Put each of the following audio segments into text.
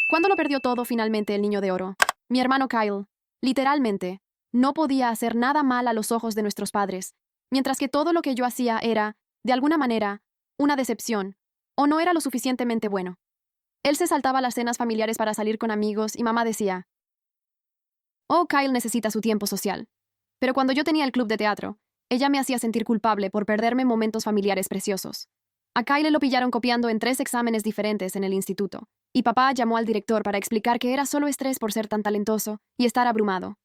¿Cuándo lo perdió todo finalmente el niño de oro? Mi hermano Kyle. Literalmente, no podía hacer nada mal a los ojos de nuestros padres, mientras que todo lo que yo hacía era, de alguna manera, una decepción, o no era lo suficientemente bueno. Él se saltaba las cenas familiares para salir con amigos y mamá decía, oh, Kyle necesita su tiempo social. Pero cuando yo tenía el club de teatro, ella me hacía sentir culpable por perderme momentos familiares preciosos. A Kyle lo pillaron copiando en 3 exámenes diferentes en el instituto, y papá llamó al director para explicar que era solo estrés por ser tan talentoso y estar abrumado.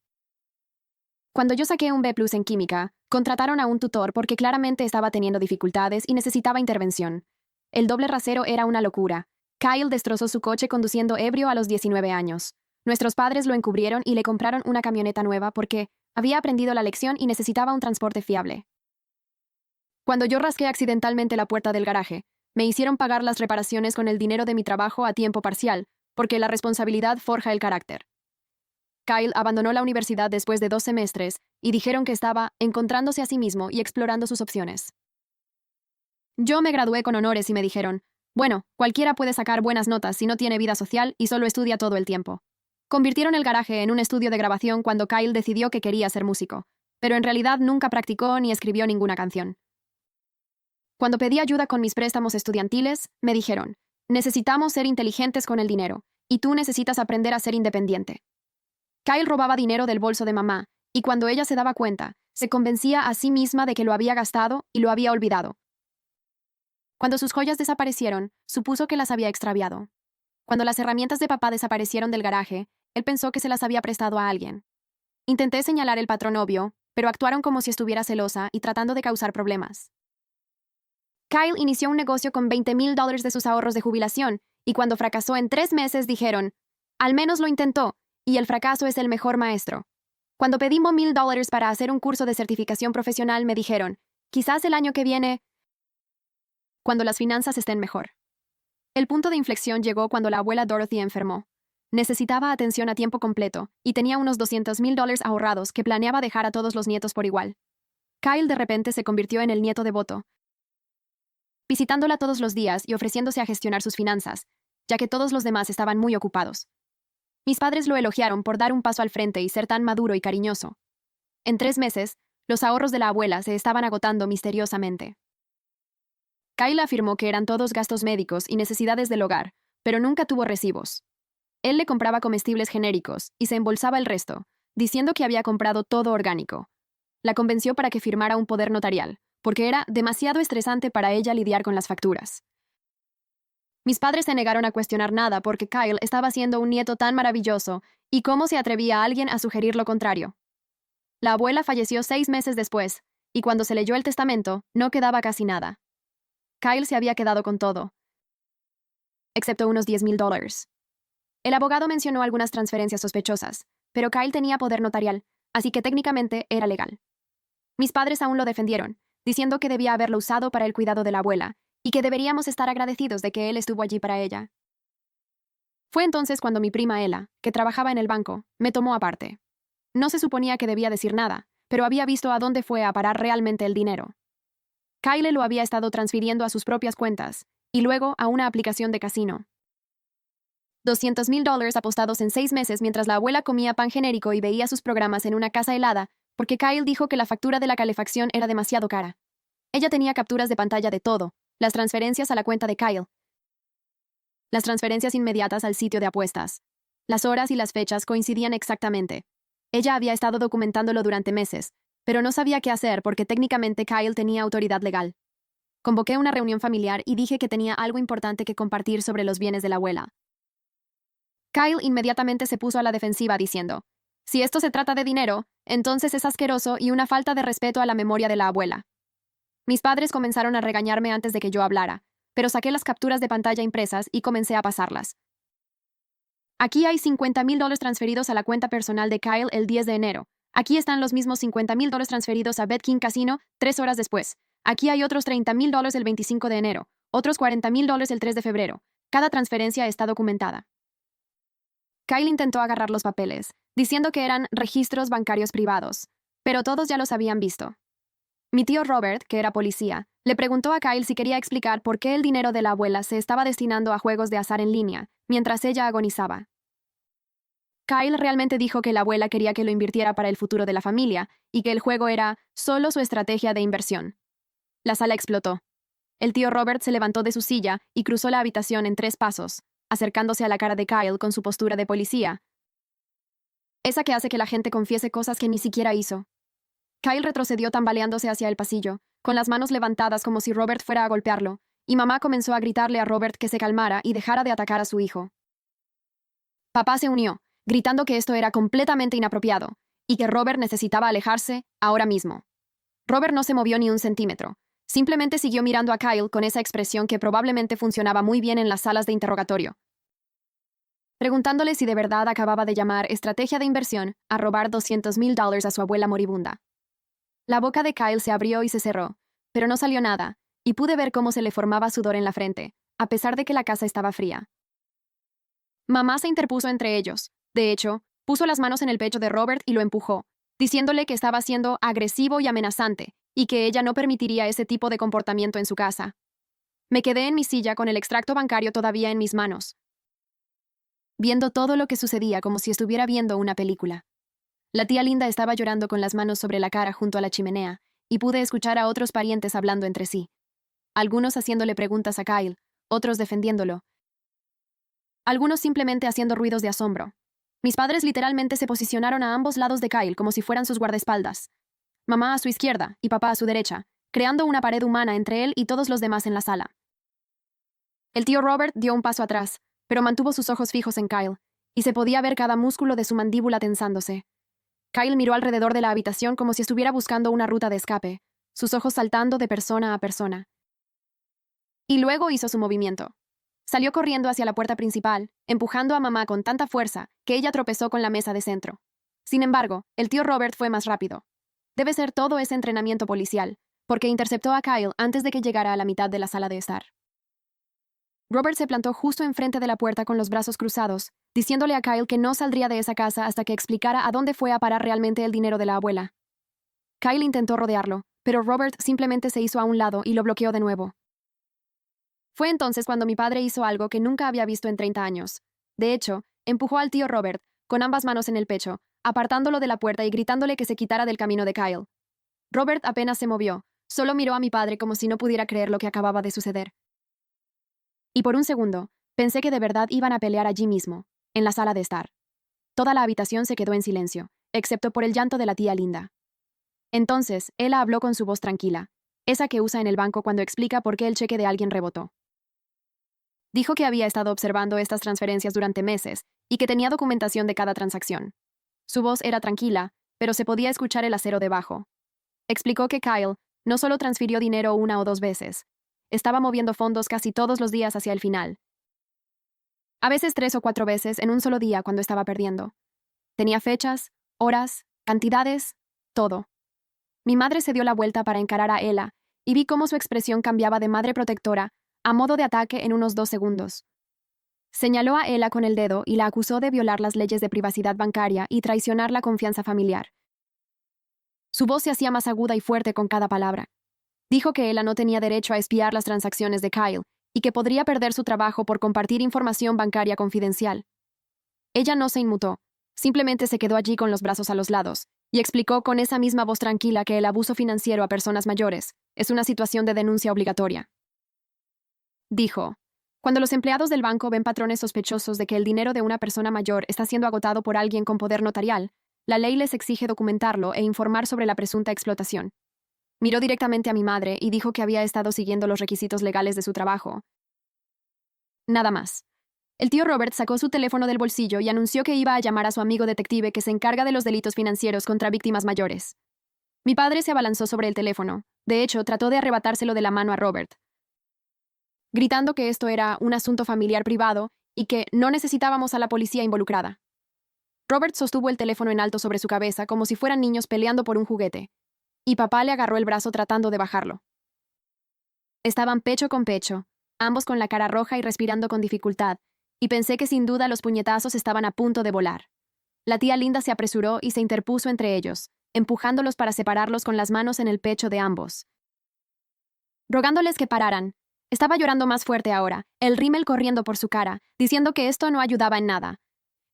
Cuando yo saqué un B+ en química, contrataron a un tutor porque claramente estaba teniendo dificultades y necesitaba intervención. El doble rasero era una locura. Kyle destrozó su coche conduciendo ebrio a los 19 años. Nuestros padres lo encubrieron y le compraron una camioneta nueva porque había aprendido la lección y necesitaba un transporte fiable. Cuando yo rasqué accidentalmente la puerta del garaje, me hicieron pagar las reparaciones con el dinero de mi trabajo a tiempo parcial, porque la responsabilidad forja el carácter. Kyle abandonó la universidad después de 2 semestres y dijeron que estaba encontrándose a sí mismo y explorando sus opciones. Yo me gradué con honores y me dijeron, bueno, cualquiera puede sacar buenas notas si no tiene vida social y solo estudia todo el tiempo. Convirtieron el garaje en un estudio de grabación cuando Kyle decidió que quería ser músico, pero en realidad nunca practicó ni escribió ninguna canción. Cuando pedí ayuda con mis préstamos estudiantiles, me dijeron, necesitamos ser inteligentes con el dinero, y tú necesitas aprender a ser independiente. Kyle robaba dinero del bolso de mamá, y cuando ella se daba cuenta, se convencía a sí misma de que lo había gastado y lo había olvidado. Cuando sus joyas desaparecieron, supuso que las había extraviado. Cuando las herramientas de papá desaparecieron del garaje, él pensó que se las había prestado a alguien. Intenté señalar el patrón obvio, pero actuaron como si estuviera celosa y tratando de causar problemas. Kyle inició un negocio con $20,000 de sus ahorros de jubilación, y cuando fracasó en 3 meses dijeron, al menos lo intentó, y el fracaso es el mejor maestro. Cuando pedí $1,000 para hacer un curso de certificación profesional, me dijeron, quizás el año que viene, cuando las finanzas estén mejor. El punto de inflexión llegó cuando la abuela Dorothy enfermó. Necesitaba atención a tiempo completo, y tenía unos $200,000 ahorrados que planeaba dejar a todos los nietos por igual. Kyle de repente se convirtió en el nieto devoto, visitándola todos los días y ofreciéndose a gestionar sus finanzas, ya que todos los demás estaban muy ocupados. Mis padres lo elogiaron por dar un paso al frente y ser tan maduro y cariñoso. En 3 meses, los ahorros de la abuela se estaban agotando misteriosamente. Kyle afirmó que eran todos gastos médicos y necesidades del hogar, pero nunca tuvo recibos. Él le compraba comestibles genéricos y se embolsaba el resto, diciendo que había comprado todo orgánico. La convenció para que firmara un poder notarial, porque era demasiado estresante para ella lidiar con las facturas. Mis padres se negaron a cuestionar nada porque Kyle estaba siendo un nieto tan maravilloso, y cómo se atrevía alguien a sugerir lo contrario. La abuela falleció 6 meses después, y cuando se leyó el testamento, no quedaba casi nada. Kyle se había quedado con todo, excepto unos $10,000. El abogado mencionó algunas transferencias sospechosas, pero Kyle tenía poder notarial, así que técnicamente era legal. Mis padres aún lo defendieron, diciendo que debía haberlo usado para el cuidado de la abuela, y que deberíamos estar agradecidos de que él estuvo allí para ella. Fue entonces cuando mi prima Ella, que trabajaba en el banco, me tomó aparte. No se suponía que debía decir nada, pero había visto a dónde fue a parar realmente el dinero. Kyle lo había estado transfiriendo a sus propias cuentas, y luego a una aplicación de casino. $200,000 apostados en 6 meses mientras la abuela comía pan genérico y veía sus programas en una casa helada, porque Kyle dijo que la factura de la calefacción era demasiado cara. Ella tenía capturas de pantalla de todo, las transferencias a la cuenta de Kyle, las transferencias inmediatas al sitio de apuestas. Las horas y las fechas coincidían exactamente. Ella había estado documentándolo durante meses, pero no sabía qué hacer porque técnicamente Kyle tenía autoridad legal. Convoqué una reunión familiar y dije que tenía algo importante que compartir sobre los bienes de la abuela. Kyle inmediatamente se puso a la defensiva diciendo, si esto se trata de dinero, entonces es asqueroso y una falta de respeto a la memoria de la abuela. Mis padres comenzaron a regañarme antes de que yo hablara, pero saqué las capturas de pantalla impresas y comencé a pasarlas. Aquí hay $50,000 transferidos a la cuenta personal de Kyle el 10 de enero. Aquí están los mismos $50,000 transferidos a BetKing Casino 3 horas después. Aquí hay otros $30,000 el 25 de enero, otros $40,000 el 3 de febrero. Cada transferencia está documentada. Kyle intentó agarrar los papeles, diciendo que eran registros bancarios privados, pero todos ya los habían visto. Mi tío Robert, que era policía, Le preguntó a Kyle si quería explicar por qué el dinero de la abuela se estaba destinando a juegos de azar en línea, mientras ella agonizaba. Kyle realmente dijo que la abuela quería que lo invirtiera para el futuro de la familia y que el juego era solo su estrategia de inversión. La sala explotó. El tío Robert se levantó de su silla y cruzó la habitación en 3 pasos, acercándose a la cara de Kyle con su postura de policía. Esa que hace que la gente confiese cosas que ni siquiera hizo. Kyle retrocedió tambaleándose hacia el pasillo, con las manos levantadas como si Robert fuera a golpearlo, y mamá comenzó a gritarle a Robert que se calmara y dejara de atacar a su hijo. Papá se unió, gritando que esto era completamente inapropiado, y que Robert necesitaba alejarse ahora mismo. Robert no se movió ni un centímetro. Simplemente siguió mirando a Kyle con esa expresión que probablemente funcionaba muy bien en las salas de interrogatorio, preguntándole si de verdad acababa de llamar estrategia de inversión a robar $200,000 a su abuela moribunda. La boca de Kyle se abrió y se cerró, pero no salió nada, y pude ver cómo se le formaba sudor en la frente, a pesar de que la casa estaba fría. Mamá se interpuso entre ellos. De hecho, puso las manos en el pecho de Robert y lo empujó, diciéndole que estaba siendo agresivo y amenazante, y que ella no permitiría ese tipo de comportamiento en su casa. Me quedé en mi silla con el extracto bancario todavía en mis manos, viendo todo lo que sucedía como si estuviera viendo una película. La tía Linda estaba llorando con las manos sobre la cara junto a la chimenea, y pude escuchar a otros parientes hablando entre sí. Algunos haciéndole preguntas a Kyle, otros defendiéndolo. Algunos simplemente haciendo ruidos de asombro. Mis padres literalmente se posicionaron a ambos lados de Kyle como si fueran sus guardaespaldas. Mamá a su izquierda y papá a su derecha, creando una pared humana entre él y todos los demás en la sala. El tío Robert dio un paso atrás, pero mantuvo sus ojos fijos en Kyle, y se podía ver cada músculo de su mandíbula tensándose. Kyle miró alrededor de la habitación como si estuviera buscando una ruta de escape, sus ojos saltando de persona a persona. Y luego hizo su movimiento. Salió corriendo hacia la puerta principal, empujando a mamá con tanta fuerza que ella tropezó con la mesa de centro. Sin embargo, el tío Robert fue más rápido. Debe ser todo ese entrenamiento policial, porque interceptó a Kyle antes de que llegara a la mitad de la sala de estar. Robert se plantó justo enfrente de la puerta con los brazos cruzados, diciéndole a Kyle que no saldría de esa casa hasta que explicara a dónde fue a parar realmente el dinero de la abuela. Kyle intentó rodearlo, pero Robert simplemente se hizo a un lado y lo bloqueó de nuevo. Fue entonces cuando mi padre hizo algo que nunca había visto en 30 años. De hecho, empujó al tío Robert, con ambas manos en el pecho, apartándolo de la puerta y gritándole que se quitara del camino de Kyle. Robert apenas se movió, solo miró a mi padre como si no pudiera creer lo que acababa de suceder. Y por un segundo, pensé que de verdad iban a pelear allí mismo, en la sala de estar. Toda la habitación se quedó en silencio, excepto por el llanto de la tía Linda. Entonces, ella habló con su voz tranquila, esa que usa en el banco cuando explica por qué el cheque de alguien rebotó. Dijo que había estado observando estas transferencias durante meses y que tenía documentación de cada transacción. Su voz era tranquila, pero se podía escuchar el acero debajo. Explicó que Kyle no solo transfirió dinero 1 o 2 veces, estaba moviendo fondos casi todos los días hacia el final. A veces 3 o 4 veces en un solo día cuando estaba perdiendo. Tenía fechas, horas, cantidades, todo. Mi madre se dio la vuelta para encarar a Ella, y vi cómo su expresión cambiaba de madre protectora a modo de ataque en unos 2 segundos. Señaló a Ella con el dedo y la acusó de violar las leyes de privacidad bancaria y traicionar la confianza familiar. Su voz se hacía más aguda y fuerte con cada palabra. Dijo que Ella no tenía derecho a espiar las transacciones de Kyle y que podría perder su trabajo por compartir información bancaria confidencial. Ella no se inmutó, simplemente se quedó allí con los brazos a los lados, y explicó con esa misma voz tranquila que el abuso financiero a personas mayores es una situación de denuncia obligatoria. Dijo, cuando los empleados del banco ven patrones sospechosos de que el dinero de una persona mayor está siendo agotado por alguien con poder notarial, la ley les exige documentarlo e informar sobre la presunta explotación. Miró directamente a mi madre y dijo que había estado siguiendo los requisitos legales de su trabajo. Nada más. El tío Robert sacó su teléfono del bolsillo y anunció que iba a llamar a su amigo detective que se encarga de los delitos financieros contra víctimas mayores. Mi padre se abalanzó sobre el teléfono. De hecho, trató de arrebatárselo de la mano a Robert, gritando que esto era un asunto familiar privado y que no necesitábamos a la policía involucrada. Robert sostuvo el teléfono en alto sobre su cabeza como si fueran niños peleando por un juguete, y papá le agarró el brazo tratando de bajarlo. Estaban pecho con pecho, ambos con la cara roja y respirando con dificultad, y pensé que sin duda los puñetazos estaban a punto de volar. La tía Linda se apresuró y se interpuso entre ellos, empujándolos para separarlos con las manos en el pecho de ambos. rogándoles que pararan. Estaba llorando más fuerte ahora, el rímel corriendo por su cara, diciendo que esto no ayudaba en nada.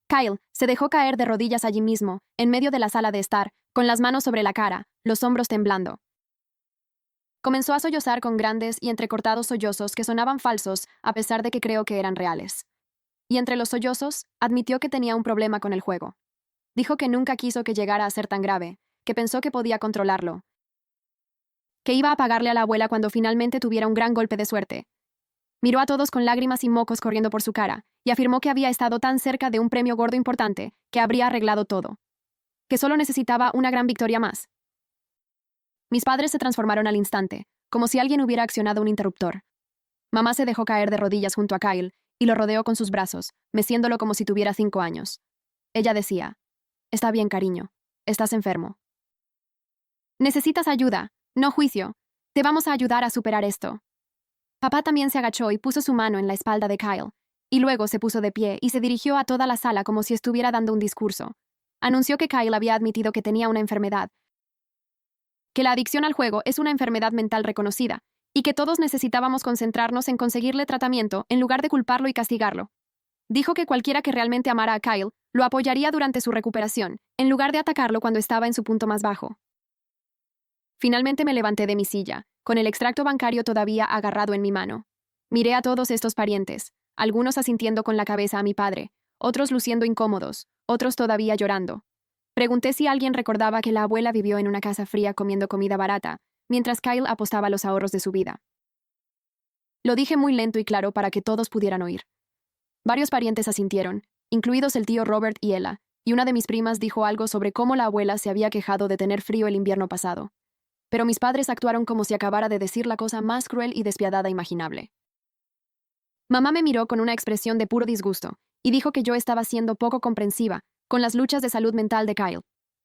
Kyle se dejó caer de rodillas allí mismo, en medio de la sala de estar, con las manos sobre la cara, los hombros temblando. Comenzó a sollozar con grandes y entrecortados sollozos que sonaban falsos a pesar de que creo que eran reales. Y entre los sollozos, admitió que tenía un problema con el juego. Dijo que nunca quiso que llegara a ser tan grave, que pensó que podía controlarlo, que iba a pagarle a la abuela cuando finalmente tuviera un gran golpe de suerte. Miró a todos con lágrimas y mocos corriendo por su cara, y afirmó que había estado tan cerca de un premio gordo importante que habría arreglado todo. Que solo necesitaba una gran victoria más. Mis padres se transformaron al instante, como si alguien hubiera accionado un interruptor. Mamá se dejó caer de rodillas junto a Kyle y lo rodeó con sus brazos, meciéndolo como si tuviera 5 años. Ella decía: «Está bien, cariño. Estás enfermo. Necesitas ayuda, no juicio. Te vamos a ayudar a superar esto». Papá también se agachó y puso su mano en la espalda de Kyle, y luego se puso de pie y se dirigió a toda la sala como si estuviera dando un discurso. Anunció que Kyle había admitido que tenía una enfermedad, que la adicción al juego es una enfermedad mental reconocida, y que todos necesitábamos concentrarnos en conseguirle tratamiento en lugar de culparlo y castigarlo. Dijo que cualquiera que realmente amara a Kyle lo apoyaría durante su recuperación, en lugar de atacarlo cuando estaba en su punto más bajo. Finalmente me levanté de mi silla, con el extracto bancario todavía agarrado en mi mano. Miré a todos estos parientes, algunos asintiendo con la cabeza a mi padre, otros luciendo incómodos, otros todavía llorando. Pregunté si alguien recordaba que la abuela vivió en una casa fría comiendo comida barata, mientras Kyle apostaba los ahorros de su vida. Lo dije muy lento y claro para que todos pudieran oír. Varios parientes asintieron, incluidos el tío Robert y Ella, y una de mis primas dijo algo sobre cómo la abuela se había quejado de tener frío el invierno pasado. Pero mis padres actuaron como si acabara de decir la cosa más cruel y despiadada imaginable. Mamá me miró con una expresión de puro disgusto, y dijo que yo estaba siendo poco comprensiva con las luchas de salud mental de Kyle.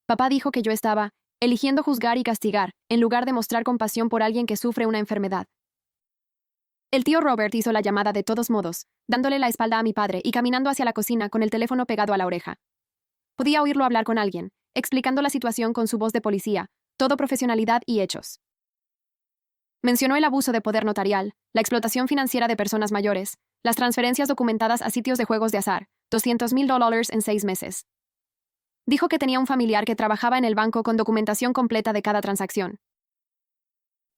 Papá dijo que yo estaba eligiendo juzgar y castigar, en lugar de mostrar compasión por alguien que sufre una enfermedad. El tío Robert hizo la llamada de todos modos, dándole la espalda a mi padre y caminando hacia la cocina con el teléfono pegado a la oreja. Podía oírlo hablar con alguien, explicando la situación con su voz de policía, todo profesionalidad y hechos. Mencionó el abuso de poder notarial, la explotación financiera de personas mayores, las transferencias documentadas a sitios de juegos de azar, $200,000 en 6 meses. Dijo que tenía un familiar que trabajaba en el banco con documentación completa de cada transacción.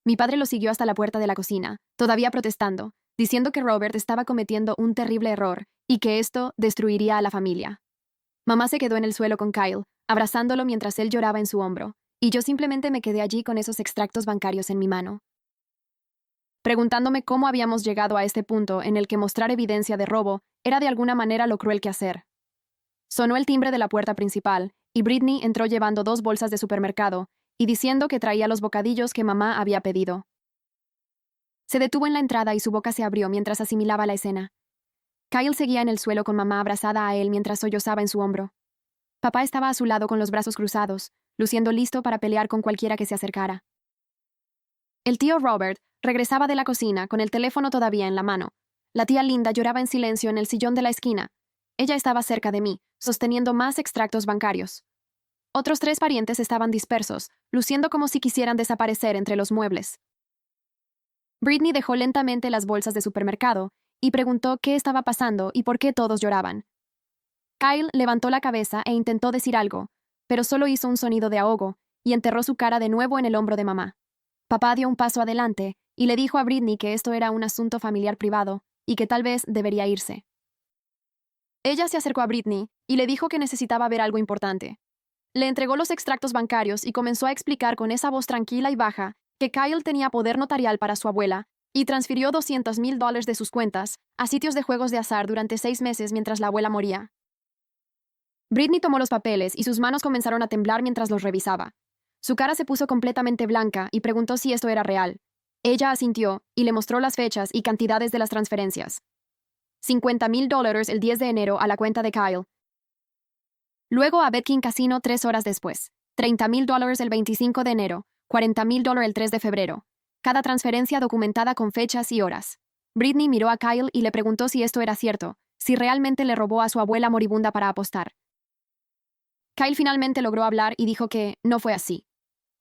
Mi padre lo siguió hasta la puerta de la cocina, todavía protestando, diciendo que Robert estaba cometiendo un terrible error y que esto destruiría a la familia. Mamá se quedó en el suelo con Kyle, abrazándolo mientras él lloraba en su hombro, y yo simplemente me quedé allí con esos extractos bancarios en mi mano, preguntándome cómo habíamos llegado a este punto en el que mostrar evidencia de robo era de alguna manera lo cruel que hacer. Sonó el timbre de la puerta principal, y Britney entró llevando 2 bolsas de supermercado y diciendo que traía los bocadillos que mamá había pedido. Se detuvo en la entrada y su boca se abrió mientras asimilaba la escena. Kyle seguía en el suelo con mamá abrazada a él mientras sollozaba en su hombro. Papá estaba a su lado con los brazos cruzados, luciendo listo para pelear con cualquiera que se acercara. El tío Robert regresaba de la cocina con el teléfono todavía en la mano. La tía Linda lloraba en silencio en el sillón de la esquina. Ella estaba cerca de mí, sosteniendo más extractos bancarios. Otros 3 parientes estaban dispersos, luciendo como si quisieran desaparecer entre los muebles. Britney dejó lentamente las bolsas de supermercado y preguntó qué estaba pasando y por qué todos lloraban. Kyle levantó la cabeza e intentó decir algo, pero solo hizo un sonido de ahogo y enterró su cara de nuevo en el hombro de mamá. Papá dio un paso adelante y le dijo a Britney que esto era un asunto familiar privado y que tal vez debería irse. Ella se acercó a Britney y le dijo que necesitaba ver algo importante. Le entregó los extractos bancarios y comenzó a explicar con esa voz tranquila y baja que Kyle tenía poder notarial para su abuela y transfirió $200,000 de sus cuentas a sitios de juegos de azar durante 6 meses mientras la abuela moría. Britney tomó los papeles y sus manos comenzaron a temblar mientras los revisaba. Su cara se puso completamente blanca y preguntó si esto era real. Ella asintió y le mostró las fechas y cantidades de las transferencias. $50,000 el 10 de enero a la cuenta de Kyle. Luego a Betkin Casino 3 horas después. $30,000 el 25 de enero, $40,000 el 3 de febrero. Cada transferencia documentada con fechas y horas. Britney miró a Kyle y le preguntó si esto era cierto, si realmente le robó a su abuela moribunda para apostar. Kyle finalmente logró hablar y dijo que no fue así.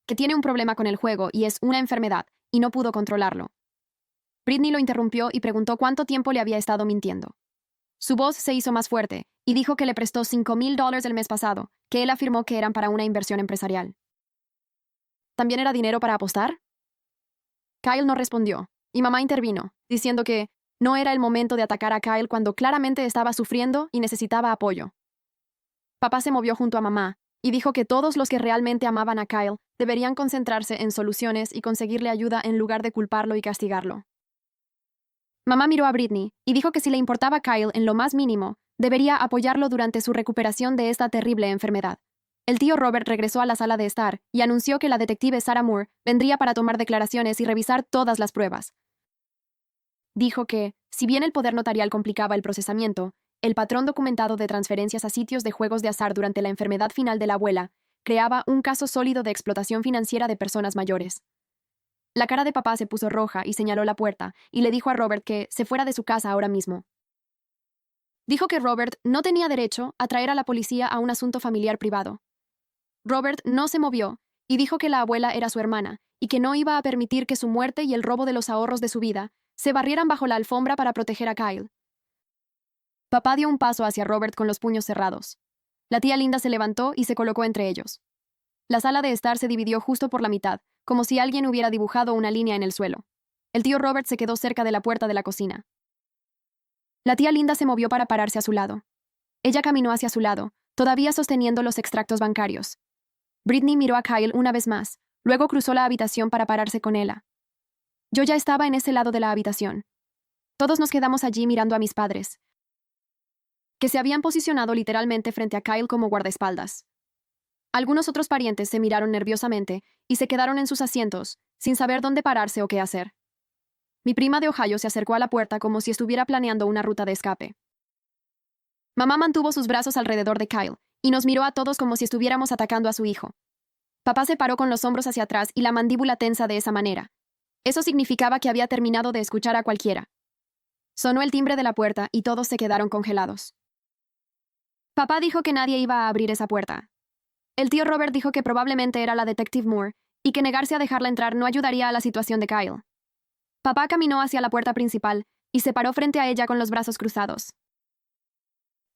Que tiene un problema con el juego y es una enfermedad, y no pudo controlarlo. Britney lo interrumpió y preguntó cuánto tiempo le había estado mintiendo. Su voz se hizo más fuerte y dijo que le prestó $5,000 el mes pasado, que él afirmó que eran para una inversión empresarial. ¿También era dinero para apostar? Kyle no respondió, y mamá intervino, diciendo que no era el momento de atacar a Kyle cuando claramente estaba sufriendo y necesitaba apoyo. Papá se movió junto a mamá y dijo que todos los que realmente amaban a Kyle deberían concentrarse en soluciones y conseguirle ayuda en lugar de culparlo y castigarlo. Mamá miró a Britney y dijo que si le importaba a Kyle en lo más mínimo, debería apoyarlo durante su recuperación de esta terrible enfermedad. El tío Robert regresó a la sala de estar y anunció que la detective Sarah Moore vendría para tomar declaraciones y revisar todas las pruebas. Dijo que, si bien el poder notarial complicaba el procesamiento, el patrón documentado de transferencias a sitios de juegos de azar durante la enfermedad final de la abuela creaba un caso sólido de explotación financiera de personas mayores. La cara de papá se puso roja y señaló la puerta, y le dijo a Robert que se fuera de su casa ahora mismo. Dijo que Robert no tenía derecho a traer a la policía a un asunto familiar privado. Robert no se movió y dijo que la abuela era su hermana y que no iba a permitir que su muerte y el robo de los ahorros de su vida se barrieran bajo la alfombra para proteger a Kyle. Papá dio un paso hacia Robert con los puños cerrados. La tía Linda se levantó y se colocó entre ellos. La sala de estar se dividió justo por la mitad, como si alguien hubiera dibujado una línea en el suelo. El tío Robert se quedó cerca de la puerta de la cocina. La tía Linda se movió para pararse a su lado. Ella caminó hacia su lado, todavía sosteniendo los extractos bancarios. Britney miró a Kyle una vez más, luego cruzó la habitación para pararse con ella. Yo ya estaba en ese lado de la habitación. Todos nos quedamos allí mirando a mis padres, que se habían posicionado literalmente frente a Kyle como guardaespaldas. Algunos otros parientes se miraron nerviosamente y se quedaron en sus asientos, sin saber dónde pararse o qué hacer. Mi prima de Ohio se acercó a la puerta como si estuviera planeando una ruta de escape. Mamá mantuvo sus brazos alrededor de Kyle y nos miró a todos como si estuviéramos atacando a su hijo. Papá se paró con los hombros hacia atrás y la mandíbula tensa de esa manera. Eso significaba que había terminado de escuchar a cualquiera. Sonó el timbre de la puerta y todos se quedaron congelados. Papá dijo que nadie iba a abrir esa puerta. El tío Robert dijo que probablemente era la detective Moore y que negarse a dejarla entrar no ayudaría a la situación de Kyle. Papá caminó hacia la puerta principal y se paró frente a ella con los brazos cruzados.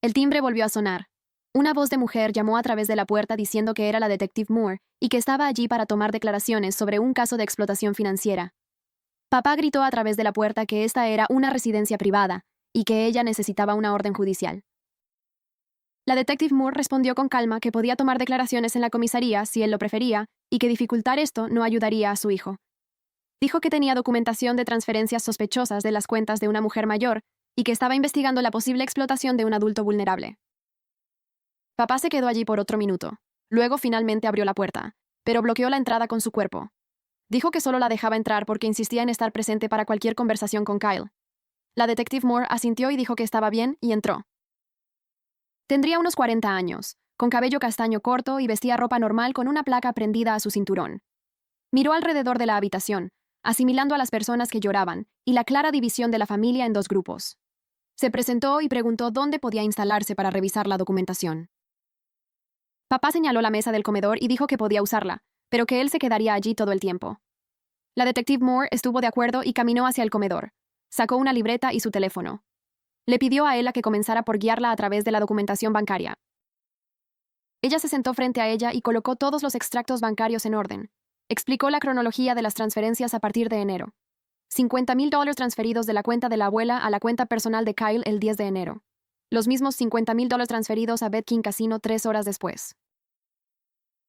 El timbre volvió a sonar. Una voz de mujer llamó a través de la puerta diciendo que era la detective Moore y que estaba allí para tomar declaraciones sobre un caso de explotación financiera. Papá gritó a través de la puerta que esta era una residencia privada y que ella necesitaba una orden judicial. La detective Moore respondió con calma que podía tomar declaraciones en la comisaría si él lo prefería y que dificultar esto no ayudaría a su hijo. Dijo que tenía documentación de transferencias sospechosas de las cuentas de una mujer mayor y que estaba investigando la posible explotación de un adulto vulnerable. Papá se quedó allí por otro minuto. Luego finalmente abrió la puerta, pero bloqueó la entrada con su cuerpo. Dijo que solo la dejaba entrar porque insistía en estar presente para cualquier conversación con Kyle. La detective Moore asintió y dijo que estaba bien y entró. Tendría unos 40 años, con cabello castaño corto y vestía ropa normal con una placa prendida a su cinturón. Miró alrededor de la habitación, asimilando a las personas que lloraban y la clara división de la familia en dos grupos. Se presentó y preguntó dónde podía instalarse para revisar la documentación. Papá señaló la mesa del comedor y dijo que podía usarla, pero que él se quedaría allí todo el tiempo. La detective Moore estuvo de acuerdo y caminó hacia el comedor. Sacó una libreta y su teléfono. Le pidió a Ella que comenzara por guiarla a través de la documentación bancaria. Ella se sentó frente a ella y colocó todos los extractos bancarios en orden. Explicó la cronología de las transferencias a partir de enero. $50,000 transferidos de la cuenta de la abuela a la cuenta personal de Kyle el 10 de enero. Los mismos $50,000 transferidos a BetKing Casino 3 horas después.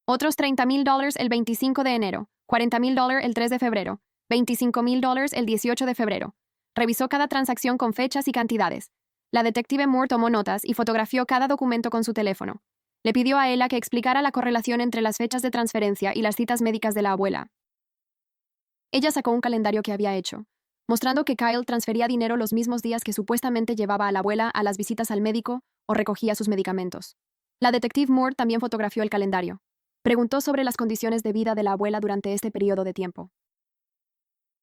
Otros $30,000 el 25 de enero, $40,000 el 3 de febrero, $25,000 el 18 de febrero. Revisó cada transacción con fechas y cantidades. La detective Moore tomó notas y fotografió cada documento con su teléfono. Le pidió a Ella que explicara la correlación entre las fechas de transferencia y las citas médicas de la abuela. Ella sacó un calendario que había hecho, mostrando que Kyle transfería dinero los mismos días que supuestamente llevaba a la abuela a las visitas al médico o recogía sus medicamentos. La detective Moore también fotografió el calendario. Preguntó sobre las condiciones de vida de la abuela durante este periodo de tiempo.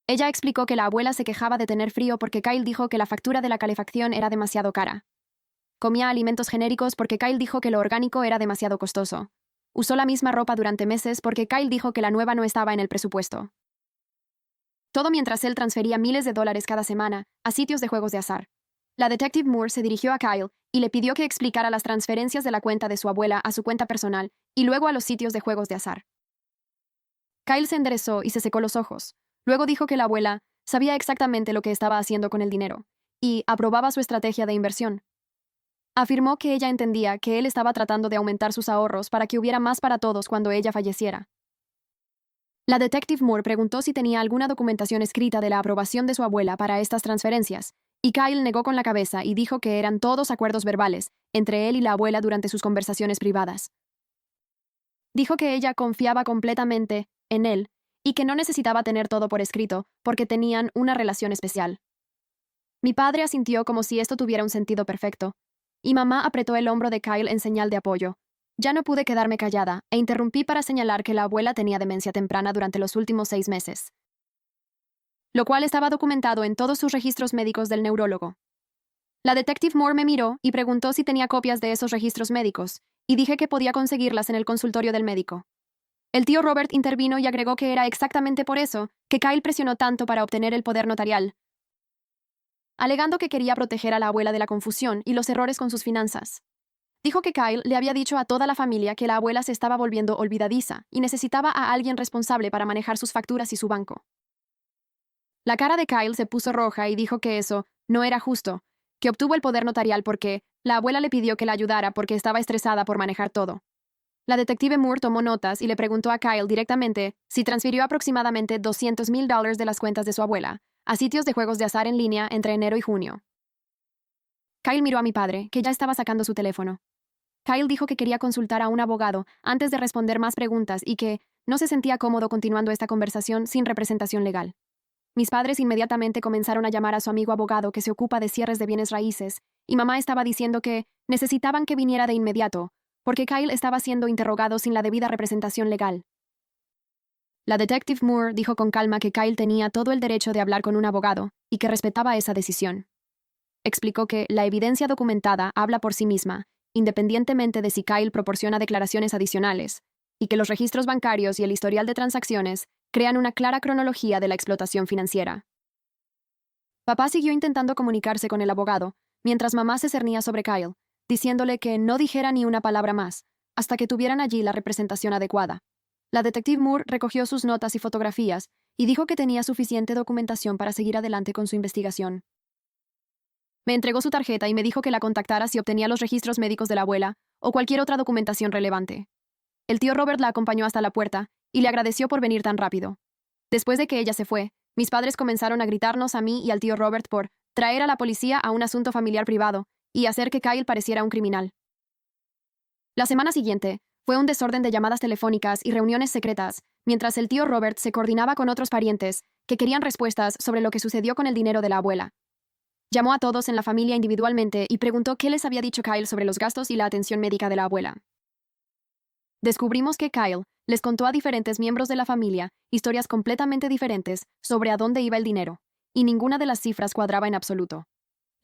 Ella explicó que la abuela se quejaba de tener frío porque Kyle dijo que la factura de la calefacción era demasiado cara. Comía alimentos genéricos porque Kyle dijo que lo orgánico era demasiado costoso. Usó la misma ropa durante meses porque Kyle dijo que la nueva no estaba en el presupuesto. Todo mientras él transfería miles de dólares cada semana a sitios de juegos de azar. La detective Moore se dirigió a Kyle y le pidió que explicara las transferencias de la cuenta de su abuela a su cuenta personal y luego a los sitios de juegos de azar. Kyle se enderezó y se secó los ojos. Luego dijo que la abuela sabía exactamente lo que estaba haciendo con el dinero y aprobaba su estrategia de inversión. Afirmó que ella entendía que él estaba tratando de aumentar sus ahorros para que hubiera más para todos cuando ella falleciera. La detective Moore preguntó si tenía alguna documentación escrita de la aprobación de su abuela para estas transferencias, y Kyle negó con la cabeza y dijo que eran todos acuerdos verbales entre él y la abuela durante sus conversaciones privadas. Dijo que ella confiaba completamente en él y que no necesitaba tener todo por escrito porque tenían una relación especial. Mi padre asintió como si esto tuviera un sentido perfecto, y mamá apretó el hombro de Kyle en señal de apoyo. Ya no pude quedarme callada e interrumpí para señalar que la abuela tenía demencia temprana durante los últimos 6 meses, lo cual estaba documentado en todos sus registros médicos del neurólogo. La detective Moore me miró y preguntó si tenía copias de esos registros médicos, y dije que podía conseguirlas en el consultorio del médico. El tío Robert intervino y agregó que era exactamente por eso que Kyle presionó tanto para obtener el poder notarial, alegando que quería proteger a la abuela de la confusión y los errores con sus finanzas. Dijo que Kyle le había dicho a toda la familia que la abuela se estaba volviendo olvidadiza y necesitaba a alguien responsable para manejar sus facturas y su banco. La cara de Kyle se puso roja y dijo que eso no era justo, que obtuvo el poder notarial porque la abuela le pidió que la ayudara porque estaba estresada por manejar todo. La detective Moore tomó notas y le preguntó a Kyle directamente si transfirió aproximadamente $200,000 de las cuentas de su abuela a sitios de juegos de azar en línea entre enero y junio. Kyle miró a mi padre, que ya estaba sacando su teléfono. Kyle dijo que quería consultar a un abogado antes de responder más preguntas y que no se sentía cómodo continuando esta conversación sin representación legal. Mis padres inmediatamente comenzaron a llamar a su amigo abogado que se ocupa de cierres de bienes raíces, y mamá estaba diciendo que necesitaban que viniera de inmediato, porque Kyle estaba siendo interrogado sin la debida representación legal. La detective Moore dijo con calma que Kyle tenía todo el derecho de hablar con un abogado y que respetaba esa decisión. Explicó que la evidencia documentada habla por sí misma, independientemente de si Kyle proporciona declaraciones adicionales, y que los registros bancarios y el historial de transacciones crean una clara cronología de la explotación financiera. Papá siguió intentando comunicarse con el abogado, mientras mamá se cernía sobre Kyle, diciéndole que no dijera ni una palabra más, hasta que tuvieran allí la representación adecuada. La detective Moore recogió sus notas y fotografías y dijo que tenía suficiente documentación para seguir adelante con su investigación. Me entregó su tarjeta y me dijo que la contactara si obtenía los registros médicos de la abuela o cualquier otra documentación relevante. El tío Robert la acompañó hasta la puerta y le agradeció por venir tan rápido. Después de que ella se fue, mis padres comenzaron a gritarnos a mí y al tío Robert por traer a la policía a un asunto familiar privado y hacer que Kyle pareciera un criminal. La semana siguiente fue un desorden de llamadas telefónicas y reuniones secretas, mientras el tío Robert se coordinaba con otros parientes que querían respuestas sobre lo que sucedió con el dinero de la abuela. Llamó a todos en la familia individualmente y preguntó qué les había dicho Kyle sobre los gastos y la atención médica de la abuela. Descubrimos que Kyle les contó a diferentes miembros de la familia historias completamente diferentes sobre a dónde iba el dinero, y ninguna de las cifras cuadraba en absoluto.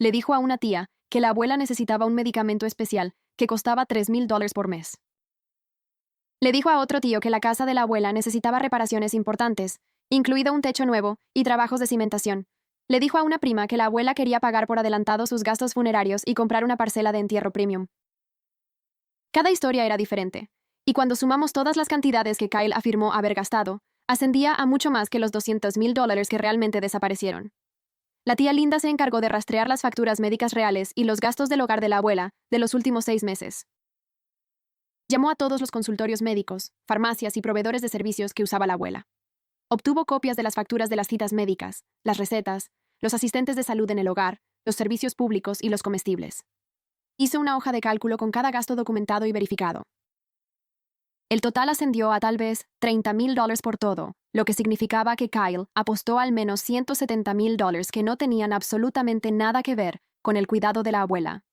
Le dijo a una tía que la abuela necesitaba un medicamento especial que costaba $3,000 por mes. Le dijo a otro tío que la casa de la abuela necesitaba reparaciones importantes, incluido un techo nuevo y trabajos de cimentación. Le dijo a una prima que la abuela quería pagar por adelantado sus gastos funerarios y comprar una parcela de entierro premium. Cada historia era diferente, y cuando sumamos todas las cantidades que Kyle afirmó haber gastado, ascendía a mucho más que los $200,000 que realmente desaparecieron. La tía Linda se encargó de rastrear las facturas médicas reales y los gastos del hogar de la abuela de los últimos 6 meses. Llamó a todos los consultorios médicos, farmacias y proveedores de servicios que usaba la abuela. Obtuvo copias de las facturas de las citas médicas, las recetas, los asistentes de salud en el hogar, los servicios públicos y los comestibles. Hizo una hoja de cálculo con cada gasto documentado y verificado. El total ascendió a tal vez $30,000 por todo, lo que significaba que Kyle apostó al menos $170,000 que no tenían absolutamente nada que ver con el cuidado de la abuela.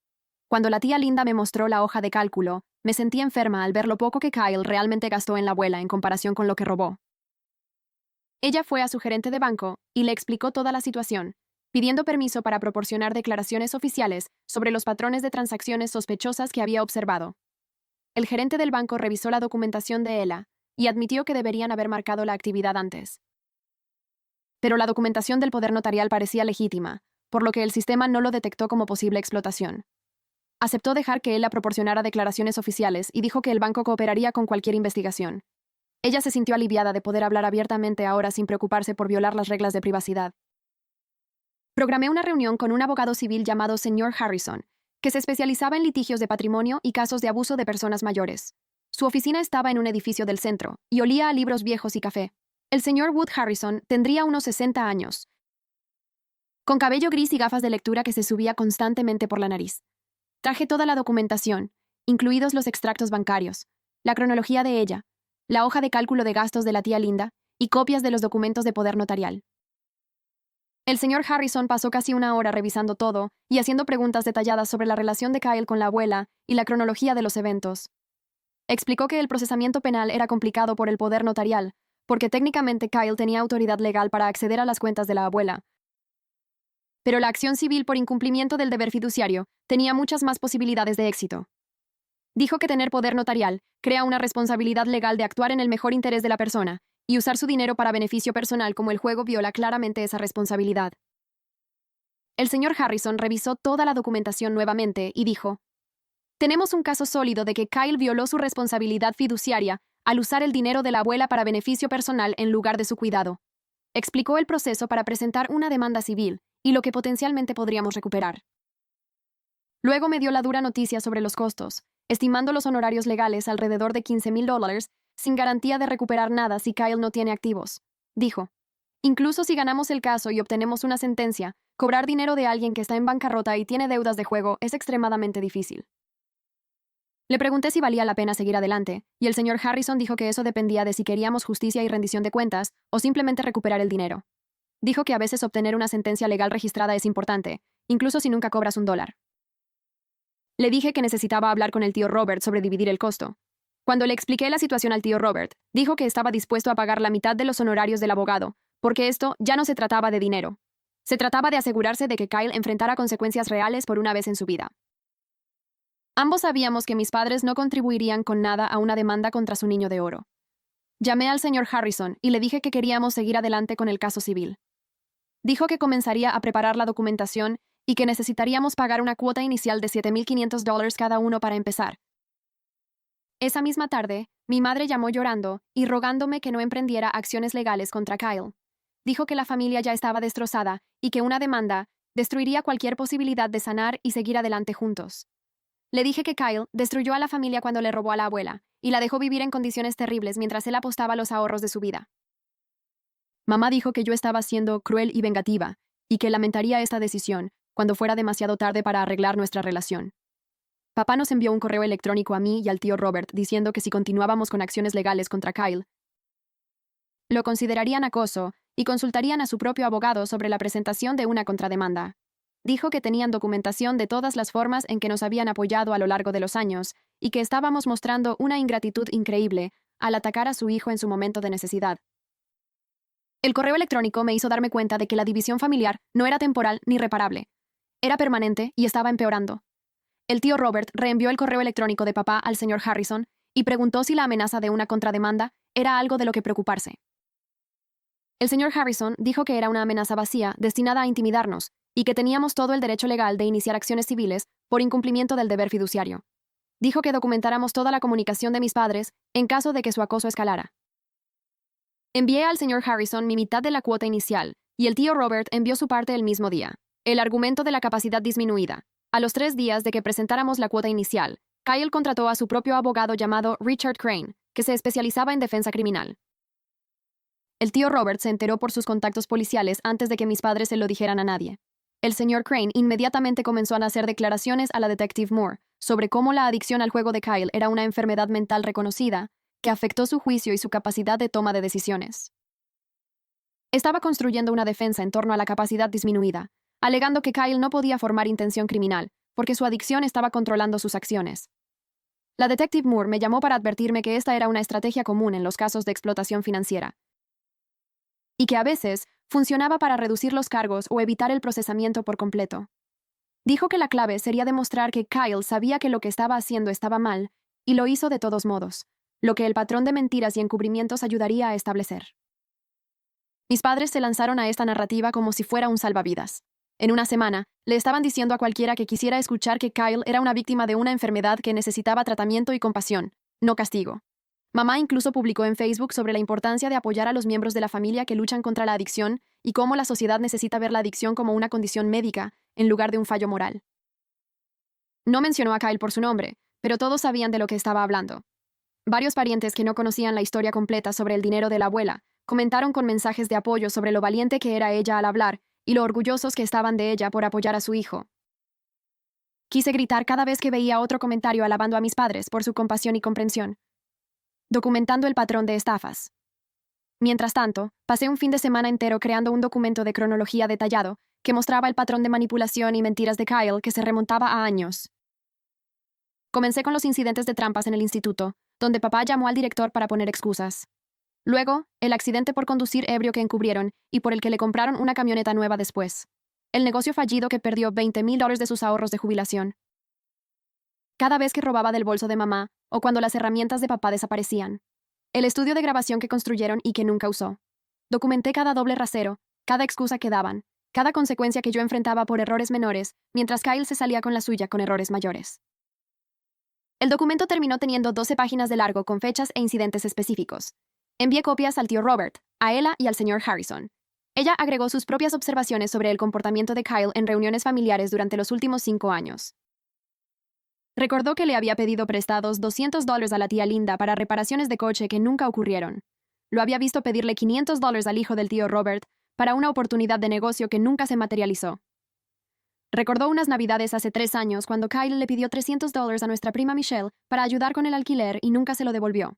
Cuando la tía Linda me mostró la hoja de cálculo, me sentí enferma al ver lo poco que Kyle realmente gastó en la abuela en comparación con lo que robó. Ella fue a su gerente de banco y le explicó toda la situación, pidiendo permiso para proporcionar declaraciones oficiales sobre los patrones de transacciones sospechosas que había observado. El gerente del banco revisó la documentación de ELA y admitió que deberían haber marcado la actividad antes. pero la documentación del poder notarial parecía legítima, por lo que el sistema no lo detectó como posible explotación. Aceptó dejar que él la proporcionara declaraciones oficiales y dijo que el banco cooperaría con cualquier investigación. Ella se sintió aliviada de poder hablar abiertamente ahora sin preocuparse por violar las reglas de privacidad. Programé una reunión con un abogado civil llamado Señor Harrison, que se especializaba en litigios de patrimonio y casos de abuso de personas mayores. Su oficina estaba en un edificio del centro, y olía a libros viejos y café. El señor Wood Harrison tendría unos 60 años, con cabello gris y gafas de lectura que se subía constantemente por la nariz. Traje toda la documentación, incluidos los extractos bancarios, la cronología de ella, la hoja de cálculo de gastos de la tía Linda y copias de los documentos de poder notarial. El señor Harrison pasó casi una hora revisando todo y haciendo preguntas detalladas sobre la relación de Kyle con la abuela y la cronología de los eventos. Explicó que el procesamiento penal era complicado por el poder notarial, porque técnicamente Kyle tenía autoridad legal para acceder a las cuentas de la abuela. Pero la acción civil por incumplimiento del deber fiduciario tenía muchas más posibilidades de éxito. Dijo que tener poder notarial crea una responsabilidad legal de actuar en el mejor interés de la persona, y usar su dinero para beneficio personal como el juego viola claramente esa responsabilidad. El señor Harrison revisó toda la documentación nuevamente y dijo: tenemos un caso sólido de que Kyle violó su responsabilidad fiduciaria al usar el dinero de la abuela para beneficio personal en lugar de su cuidado. Explicó el proceso para presentar una demanda civil y lo que potencialmente podríamos recuperar. Luego me dio la dura noticia sobre los costos, estimando los honorarios legales alrededor de $15,000, sin garantía de recuperar nada si Kyle no tiene activos. Dijo: incluso si ganamos el caso y obtenemos una sentencia, cobrar dinero de alguien que está en bancarrota y tiene deudas de juego es extremadamente difícil. Le pregunté si valía la pena seguir adelante, y el señor Harrison dijo que eso dependía de si queríamos justicia y rendición de cuentas, o simplemente recuperar el dinero. Dijo que a veces obtener una sentencia legal registrada es importante, incluso si nunca cobras $1. Le dije que necesitaba hablar con el tío Robert sobre dividir el costo. Cuando le expliqué la situación al tío Robert, dijo que estaba dispuesto a pagar la mitad de los honorarios del abogado, porque esto ya no se trataba de dinero. Se trataba de asegurarse de que Kyle enfrentara consecuencias reales por una vez en su vida. Ambos sabíamos que mis padres no contribuirían con nada a una demanda contra su niño de oro. Llamé al señor Harrison y le dije que queríamos seguir adelante con el caso civil. Dijo que comenzaría a preparar la documentación y que necesitaríamos pagar una cuota inicial de $7,500 cada uno para empezar. Esa misma tarde, mi madre llamó llorando y rogándome que no emprendiera acciones legales contra Kyle. Dijo que la familia ya estaba destrozada y que una demanda destruiría cualquier posibilidad de sanar y seguir adelante juntos. Le dije que Kyle destruyó a la familia cuando le robó a la abuela y la dejó vivir en condiciones terribles mientras él apostaba los ahorros de su vida. Mamá dijo que yo estaba siendo cruel y vengativa y que lamentaría esta decisión cuando fuera demasiado tarde para arreglar nuestra relación. Papá nos envió un correo electrónico a mí y al tío Robert diciendo que si continuábamos con acciones legales contra Kyle, lo considerarían acoso y consultarían a su propio abogado sobre la presentación de una contrademanda. Dijo que tenían documentación de todas las formas en que nos habían apoyado a lo largo de los años y que estábamos mostrando una ingratitud increíble al atacar a su hijo en su momento de necesidad. El correo electrónico me hizo darme cuenta de que la división familiar no era temporal ni reparable. Era permanente y estaba empeorando. El tío Robert reenvió el correo electrónico de papá al señor Harrison y preguntó si la amenaza de una contrademanda era algo de lo que preocuparse. El señor Harrison dijo que era una amenaza vacía destinada a intimidarnos y que teníamos todo el derecho legal de iniciar acciones civiles por incumplimiento del deber fiduciario. Dijo que documentáramos toda la comunicación de mis padres en caso de que su acoso escalara. Envié al señor Harrison mi mitad de la cuota inicial y el tío Robert envió su parte el mismo día. El argumento de la capacidad disminuida. A los 3 días de que presentáramos la cuota inicial, Kyle contrató a su propio abogado llamado Richard Crane, que se especializaba en defensa criminal. El tío Robert se enteró por sus contactos policiales antes de que mis padres se lo dijeran a nadie. El señor Crane inmediatamente comenzó a hacer declaraciones a la detective Moore sobre cómo la adicción al juego de Kyle era una enfermedad mental reconocida que afectó su juicio y su capacidad de toma de decisiones. Estaba construyendo una defensa en torno a la capacidad disminuida, alegando que Kyle no podía formar intención criminal porque su adicción estaba controlando sus acciones. La detective Moore me llamó para advertirme que esta era una estrategia común en los casos de explotación financiera y que a veces funcionaba para reducir los cargos o evitar el procesamiento por completo. Dijo que la clave sería demostrar que Kyle sabía que lo que estaba haciendo estaba mal y lo hizo de todos modos, lo que el patrón de mentiras y encubrimientos ayudaría a establecer. Mis padres se lanzaron a esta narrativa como si fuera un salvavidas. En una semana, le estaban diciendo a cualquiera que quisiera escuchar que Kyle era una víctima de una enfermedad que necesitaba tratamiento y compasión, no castigo. Mamá incluso publicó en Facebook sobre la importancia de apoyar a los miembros de la familia que luchan contra la adicción y cómo la sociedad necesita ver la adicción como una condición médica en lugar de un fallo moral. No mencionó a Kyle por su nombre, pero todos sabían de lo que estaba hablando. Varios parientes que no conocían la historia completa sobre el dinero de la abuela comentaron con mensajes de apoyo sobre lo valiente que era ella al hablar y lo orgullosos que estaban de ella por apoyar a su hijo. Quise gritar cada vez que veía otro comentario alabando a mis padres por su compasión y comprensión, documentando el patrón de estafas. Mientras tanto, pasé un fin de semana entero creando un documento de cronología detallado que mostraba el patrón de manipulación y mentiras de Kyle que se remontaba a años. Comencé con los incidentes de trampas en el instituto, donde papá llamó al director para poner excusas. Luego, el accidente por conducir ebrio que encubrieron y por el que le compraron una camioneta nueva después. El negocio fallido que perdió $20,000 de sus ahorros de jubilación. Cada vez que robaba del bolso de mamá o cuando las herramientas de papá desaparecían. El estudio de grabación que construyeron y que nunca usó. Documenté cada doble rasero, cada excusa que daban, cada consecuencia que yo enfrentaba por errores menores, mientras Kyle se salía con la suya con errores mayores. El documento terminó teniendo 12 páginas de largo con fechas e incidentes específicos. Envié copias al tío Robert, a Ella y al señor Harrison. Ella agregó sus propias observaciones sobre el comportamiento de Kyle en reuniones familiares durante los últimos 5 años. Recordó que le había pedido prestados $200 a la tía Linda para reparaciones de coche que nunca ocurrieron. Lo había visto pedirle $500 al hijo del tío Robert para una oportunidad de negocio que nunca se materializó. Recordó unas navidades hace 3 años cuando Kyle le pidió $300 a nuestra prima Michelle para ayudar con el alquiler y nunca se lo devolvió.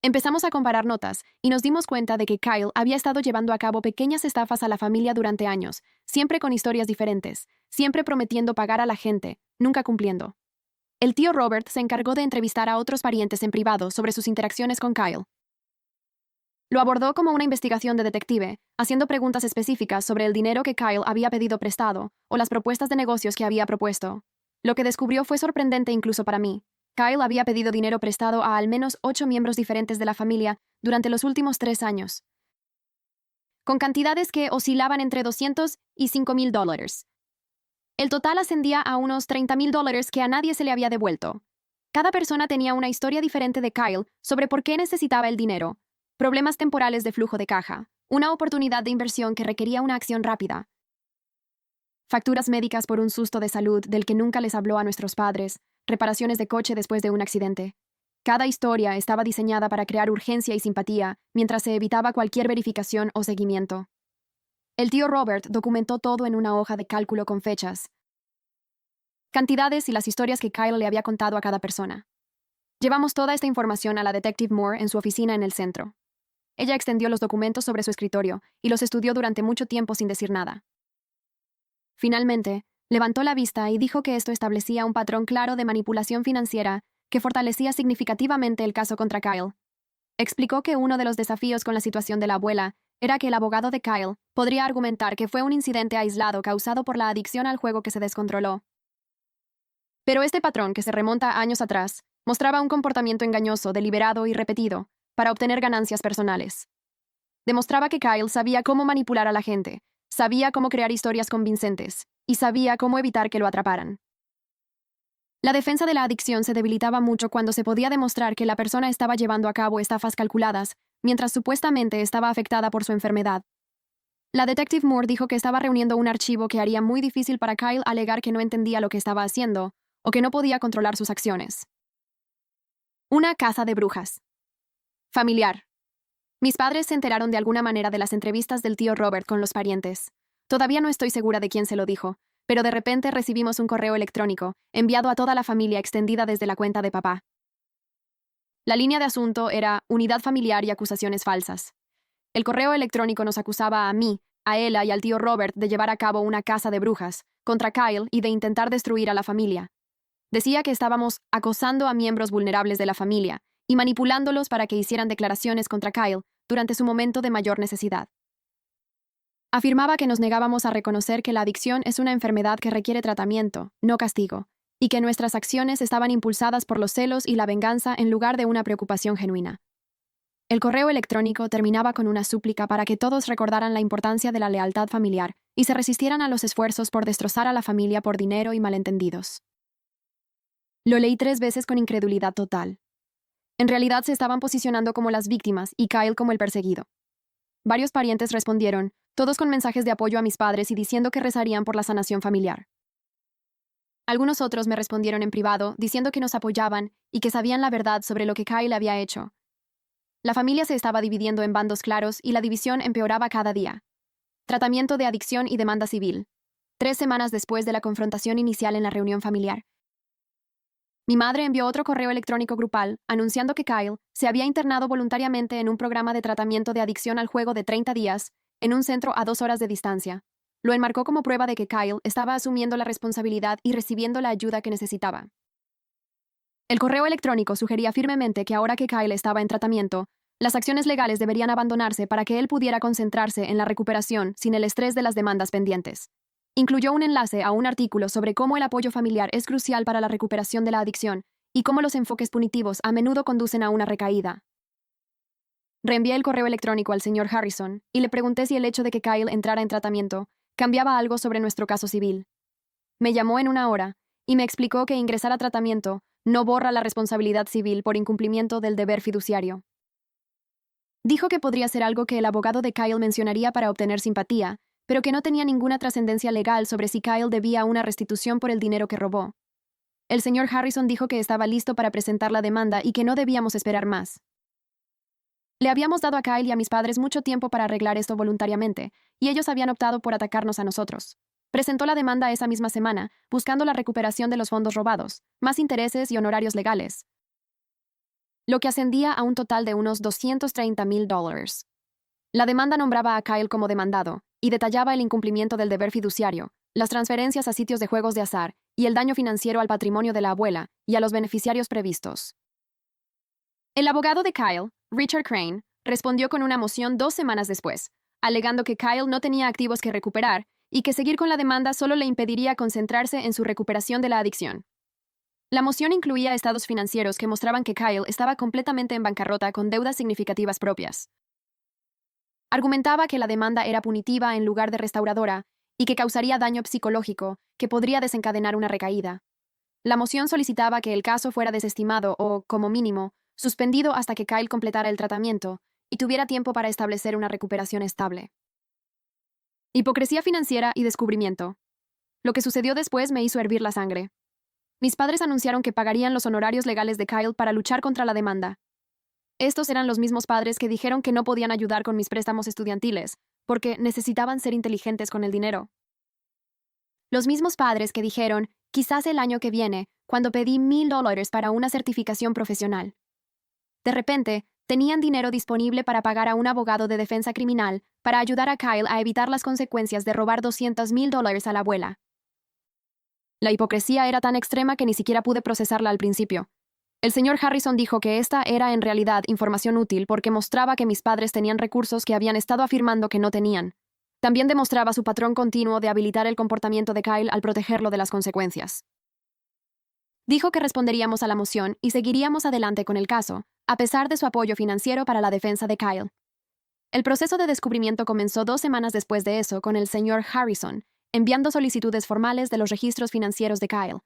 Empezamos a comparar notas y nos dimos cuenta de que Kyle había estado llevando a cabo pequeñas estafas a la familia durante años, siempre con historias diferentes, siempre prometiendo pagar a la gente, nunca cumpliendo. El tío Robert se encargó de entrevistar a otros parientes en privado sobre sus interacciones con Kyle. Lo abordó como una investigación de detective, haciendo preguntas específicas sobre el dinero que Kyle había pedido prestado o las propuestas de negocios que había propuesto. Lo que descubrió fue sorprendente incluso para mí. Kyle había pedido dinero prestado a al menos 8 miembros diferentes de la familia durante los últimos 3 años, con cantidades que oscilaban entre $200 y $5,000. El total ascendía a unos $30,000 que a nadie se le había devuelto. Cada persona tenía una historia diferente de Kyle sobre por qué necesitaba el dinero, problemas temporales de flujo de caja, una oportunidad de inversión que requería una acción rápida, facturas médicas por un susto de salud del que nunca les habló a nuestros padres, reparaciones de coche después de un accidente. Cada historia estaba diseñada para crear urgencia y simpatía, mientras se evitaba cualquier verificación o seguimiento. El tío Robert documentó todo en una hoja de cálculo con fechas, cantidades y las historias que Kyle le había contado a cada persona. Llevamos toda esta información a la Detective Moore en su oficina en el centro. Ella extendió los documentos sobre su escritorio y los estudió durante mucho tiempo sin decir nada. Finalmente, levantó la vista y dijo que esto establecía un patrón claro de manipulación financiera que fortalecía significativamente el caso contra Kyle. Explicó que uno de los desafíos con la situación de la abuela era que el abogado de Kyle podría argumentar que fue un incidente aislado causado por la adicción al juego que se descontroló. Pero este patrón, que se remonta a años atrás, mostraba un comportamiento engañoso, deliberado y repetido para obtener ganancias personales. Demostraba que Kyle sabía cómo manipular a la gente, sabía cómo crear historias convincentes y sabía cómo evitar que lo atraparan. La defensa de la adicción se debilitaba mucho cuando se podía demostrar que la persona estaba llevando a cabo estafas calculadas, mientras supuestamente estaba afectada por su enfermedad. La Detective Moore dijo que estaba reuniendo un archivo que haría muy difícil para Kyle alegar que no entendía lo que estaba haciendo o que no podía controlar sus acciones. Una caza de brujas. Familiar. Mis padres se enteraron de alguna manera de las entrevistas del tío Robert con los parientes. Todavía no estoy segura de quién se lo dijo, pero de repente recibimos un correo electrónico, enviado a toda la familia extendida desde la cuenta de papá. La línea de asunto era Unidad Familiar y Acusaciones Falsas. El correo electrónico nos acusaba a mí, a Ella y al tío Robert de llevar a cabo una caza de brujas contra Kyle y de intentar destruir a la familia. Decía que estábamos acosando a miembros vulnerables de la familia y manipulándolos para que hicieran declaraciones contra Kyle durante su momento de mayor necesidad. Afirmaba que nos negábamos a reconocer que la adicción es una enfermedad que requiere tratamiento, no castigo, y que nuestras acciones estaban impulsadas por los celos y la venganza en lugar de una preocupación genuina. El correo electrónico terminaba con una súplica para que todos recordaran la importancia de la lealtad familiar y se resistieran a los esfuerzos por destrozar a la familia por dinero y malentendidos. Lo leí 3 veces con incredulidad total. En realidad se estaban posicionando como las víctimas y Kyle como el perseguido. Varios parientes respondieron, todos con mensajes de apoyo a mis padres y diciendo que rezarían por la sanación familiar. Algunos otros me respondieron en privado, diciendo que nos apoyaban y que sabían la verdad sobre lo que Kyle había hecho. La familia se estaba dividiendo en bandos claros y la división empeoraba cada día. Tratamiento de adicción y demanda civil. 3 semanas después de la confrontación inicial en la reunión familiar. Mi madre envió otro correo electrónico grupal anunciando que Kyle se había internado voluntariamente en un programa de tratamiento de adicción al juego de 30 días, en un centro a 2 horas de distancia. Lo enmarcó como prueba de que Kyle estaba asumiendo la responsabilidad y recibiendo la ayuda que necesitaba. El correo electrónico sugería firmemente que ahora que Kyle estaba en tratamiento, las acciones legales deberían abandonarse para que él pudiera concentrarse en la recuperación sin el estrés de las demandas pendientes. Incluyó un enlace a un artículo sobre cómo el apoyo familiar es crucial para la recuperación de la adicción y cómo los enfoques punitivos a menudo conducen a una recaída. Reenvié el correo electrónico al señor Harrison y le pregunté si el hecho de que Kyle entrara en tratamiento cambiaba algo sobre nuestro caso civil. Me llamó en 1 hora y me explicó que ingresar a tratamiento no borra la responsabilidad civil por incumplimiento del deber fiduciario. Dijo que podría ser algo que el abogado de Kyle mencionaría para obtener simpatía, pero que no tenía ninguna trascendencia legal sobre si Kyle debía una restitución por el dinero que robó. El señor Harrison dijo que estaba listo para presentar la demanda y que no debíamos esperar más. Le habíamos dado a Kyle y a mis padres mucho tiempo para arreglar esto voluntariamente, y ellos habían optado por atacarnos a nosotros. Presentó la demanda esa misma semana, buscando la recuperación de los fondos robados, más intereses y honorarios legales, lo que ascendía a un total de unos $230,000. La demanda nombraba a Kyle como demandado y detallaba el incumplimiento del deber fiduciario, las transferencias a sitios de juegos de azar y el daño financiero al patrimonio de la abuela y a los beneficiarios previstos. El abogado de Kyle, Richard Crane, respondió con una moción 2 semanas después, alegando que Kyle no tenía activos que recuperar y que seguir con la demanda solo le impediría concentrarse en su recuperación de la adicción. La moción incluía estados financieros que mostraban que Kyle estaba completamente en bancarrota con deudas significativas propias. Argumentaba que la demanda era punitiva en lugar de restauradora y que causaría daño psicológico que podría desencadenar una recaída. La moción solicitaba que el caso fuera desestimado o, como mínimo, suspendido hasta que Kyle completara el tratamiento y tuviera tiempo para establecer una recuperación estable. Hipocresía financiera y descubrimiento. Lo que sucedió después me hizo hervir la sangre. Mis padres anunciaron que pagarían los honorarios legales de Kyle para luchar contra la demanda. Estos eran los mismos padres que dijeron que no podían ayudar con mis préstamos estudiantiles, porque necesitaban ser inteligentes con el dinero. Los mismos padres que dijeron, quizás el año que viene, cuando pedí $1,000 para una certificación profesional. De repente, tenían dinero disponible para pagar a un abogado de defensa criminal para ayudar a Kyle a evitar las consecuencias de robar $200,000 a la abuela. La hipocresía era tan extrema que ni siquiera pude procesarla al principio. El señor Harrison dijo que esta era en realidad información útil porque mostraba que mis padres tenían recursos que habían estado afirmando que no tenían. También demostraba su patrón continuo de habilitar el comportamiento de Kyle al protegerlo de las consecuencias. Dijo que responderíamos a la moción y seguiríamos adelante con el caso, a pesar de su apoyo financiero para la defensa de Kyle. El proceso de descubrimiento comenzó 2 semanas después de eso con el señor Harrison, enviando solicitudes formales de los registros financieros de Kyle,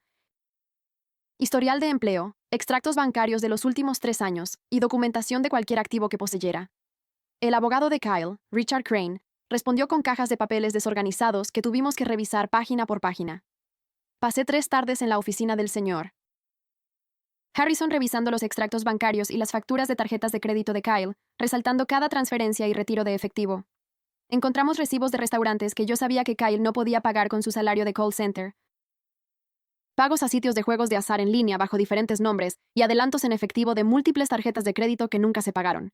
historial de empleo, extractos bancarios de los últimos 3 años y documentación de cualquier activo que poseyera. El abogado de Kyle, Richard Crane, respondió con cajas de papeles desorganizados que tuvimos que revisar página por página. Pasé 3 tardes en la oficina del señor Harrison revisando los extractos bancarios y las facturas de tarjetas de crédito de Kyle, resaltando cada transferencia y retiro de efectivo. Encontramos recibos de restaurantes que yo sabía que Kyle no podía pagar con su salario de call center, pagos a sitios de juegos de azar en línea bajo diferentes nombres y adelantos en efectivo de múltiples tarjetas de crédito que nunca se pagaron.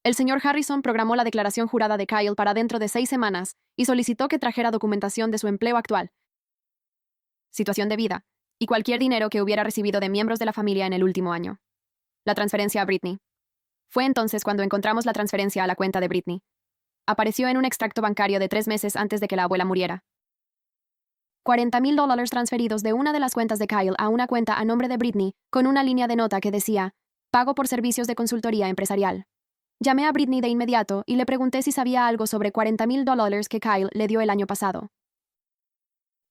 El señor Harrison programó la declaración jurada de Kyle para dentro de 6 semanas y solicitó que trajera documentación de su empleo actual, situación de vida, y cualquier dinero que hubiera recibido de miembros de la familia en el último año. La transferencia a Britney. Fue entonces cuando encontramos la transferencia a la cuenta de Britney. Apareció en un extracto bancario de 3 meses antes de que la abuela muriera. $40,000 transferidos de una de las cuentas de Kyle a una cuenta a nombre de Britney, con una línea de nota que decía, pago por servicios de consultoría empresarial. Llamé a Britney de inmediato y le pregunté si sabía algo sobre $40,000 que Kyle le dio el año pasado.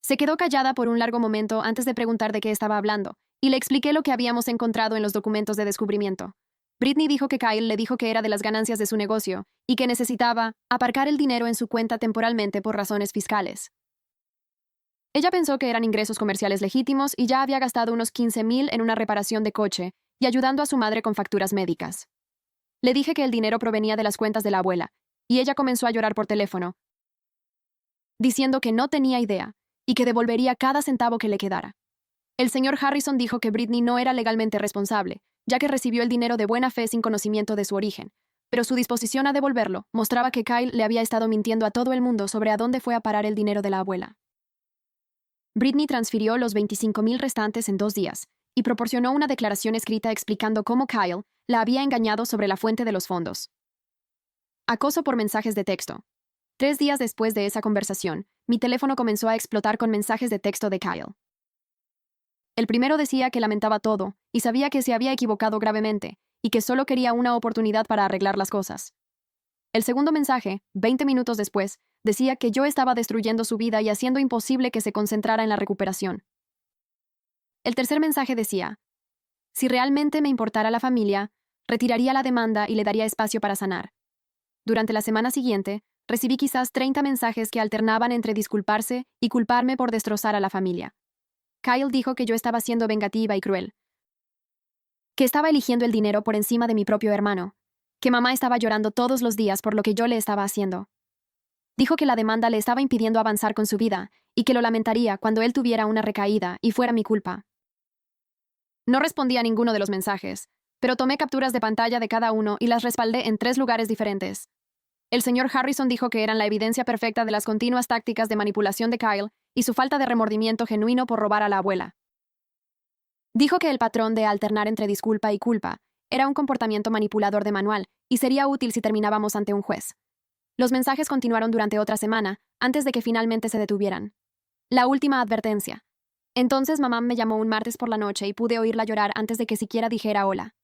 Se quedó callada por un largo momento antes de preguntar de qué estaba hablando, y le expliqué lo que habíamos encontrado en los documentos de descubrimiento. Britney dijo que Kyle le dijo que era de las ganancias de su negocio y que necesitaba aparcar el dinero en su cuenta temporalmente por razones fiscales. Ella pensó que eran ingresos comerciales legítimos y ya había gastado unos $15,000 en una reparación de coche y ayudando a su madre con facturas médicas. Le dije que el dinero provenía de las cuentas de la abuela, y ella comenzó a llorar por teléfono, diciendo que no tenía idea y que devolvería cada centavo que le quedara. El señor Harrison dijo que Britney no era legalmente responsable, ya que recibió el dinero de buena fe sin conocimiento de su origen, pero su disposición a devolverlo mostraba que Kyle le había estado mintiendo a todo el mundo sobre a dónde fue a parar el dinero de la abuela. Britney transfirió los $25,000 restantes en 2 días y proporcionó una declaración escrita explicando cómo Kyle la había engañado sobre la fuente de los fondos. Acoso por mensajes de texto. 3 días después de esa conversación, mi teléfono comenzó a explotar con mensajes de texto de Kyle. El primero decía que lamentaba todo y sabía que se había equivocado gravemente y que solo quería una oportunidad para arreglar las cosas. El segundo mensaje, 20 minutos después, decía que yo estaba destruyendo su vida y haciendo imposible que se concentrara en la recuperación. El tercer mensaje decía: si realmente me importara la familia, retiraría la demanda y le daría espacio para sanar. Durante la semana siguiente, recibí quizás 30 mensajes que alternaban entre disculparse y culparme por destrozar a la familia. Kyle dijo que yo estaba siendo vengativa y cruel, que estaba eligiendo el dinero por encima de mi propio hermano, que mamá estaba llorando todos los días por lo que yo le estaba haciendo. Dijo que la demanda le estaba impidiendo avanzar con su vida y que lo lamentaría cuando él tuviera una recaída y fuera mi culpa. No respondí a ninguno de los mensajes, pero tomé capturas de pantalla de cada uno y las respaldé en 3 lugares diferentes. El señor Harrison dijo que eran la evidencia perfecta de las continuas tácticas de manipulación de Kyle y su falta de remordimiento genuino por robar a la abuela. Dijo que el patrón de alternar entre disculpa y culpa era un comportamiento manipulador de manual y sería útil si terminábamos ante un juez. Los mensajes continuaron durante otra semana, antes de que finalmente se detuvieran. La última advertencia. Entonces mamá me llamó un martes por la noche y pude oírla llorar antes de que siquiera dijera hola.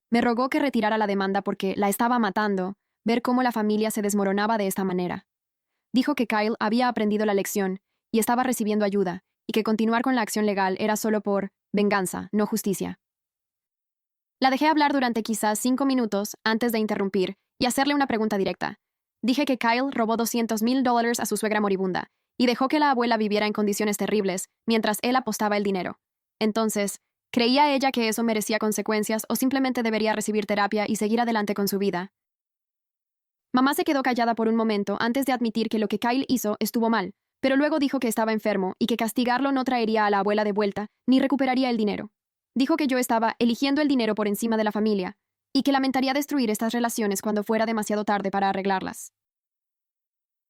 Me rogó que retirara la demanda porque la estaba matando ver cómo la familia se desmoronaba de esta manera. Dijo que Kyle había aprendido la lección y estaba recibiendo ayuda, y que continuar con la acción legal era solo por venganza, no justicia. La dejé hablar durante quizás 5 minutos antes de interrumpir y hacerle una pregunta directa. Dije que Kyle robó $200,000 a su suegra moribunda y dejó que la abuela viviera en condiciones terribles mientras él apostaba el dinero. Entonces, ¿creía ella que eso merecía consecuencias o simplemente debería recibir terapia y seguir adelante con su vida? Mamá se quedó callada por un momento antes de admitir que lo que Kyle hizo estuvo mal, pero luego dijo que estaba enfermo y que castigarlo no traería a la abuela de vuelta ni recuperaría el dinero. Dijo que yo estaba eligiendo el dinero por encima de la familia y que lamentaría destruir estas relaciones cuando fuera demasiado tarde para arreglarlas.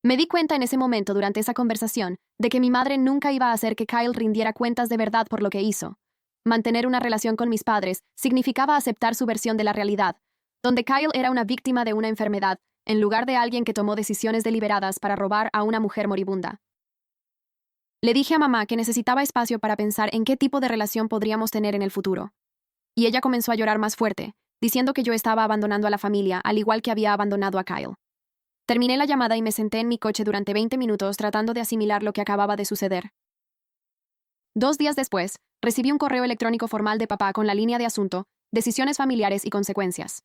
Me di cuenta en ese momento durante esa conversación de que mi madre nunca iba a hacer que Kyle rindiera cuentas de verdad por lo que hizo. Mantener una relación con mis padres significaba aceptar su versión de la realidad, donde Kyle era una víctima de una enfermedad en lugar de alguien que tomó decisiones deliberadas para robar a una mujer moribunda. Le dije a mamá que necesitaba espacio para pensar en qué tipo de relación podríamos tener en el futuro. Y ella comenzó a llorar más fuerte, diciendo que yo estaba abandonando a la familia al igual que había abandonado a Kyle. Terminé la llamada y me senté en mi coche durante 20 minutos tratando de asimilar lo que acababa de suceder. 2 días después, recibí un correo electrónico formal de papá con la línea de asunto, decisiones familiares y consecuencias.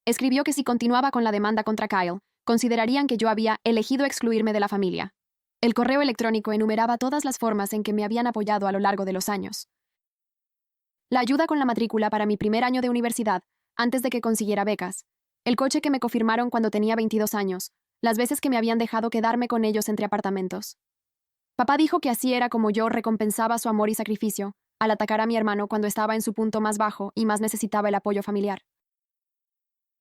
Escribió que si continuaba con la demanda contra Kyle, considerarían que yo había elegido excluirme de la familia. El correo electrónico enumeraba todas las formas en que me habían apoyado a lo largo de los años. La ayuda con la matrícula para mi primer año de universidad, antes de que consiguiera becas. El coche que me confirmaron cuando tenía 22 años. Las veces que me habían dejado quedarme con ellos entre apartamentos. Papá dijo que así era como yo recompensaba su amor y sacrificio, al atacar a mi hermano cuando estaba en su punto más bajo y más necesitaba el apoyo familiar.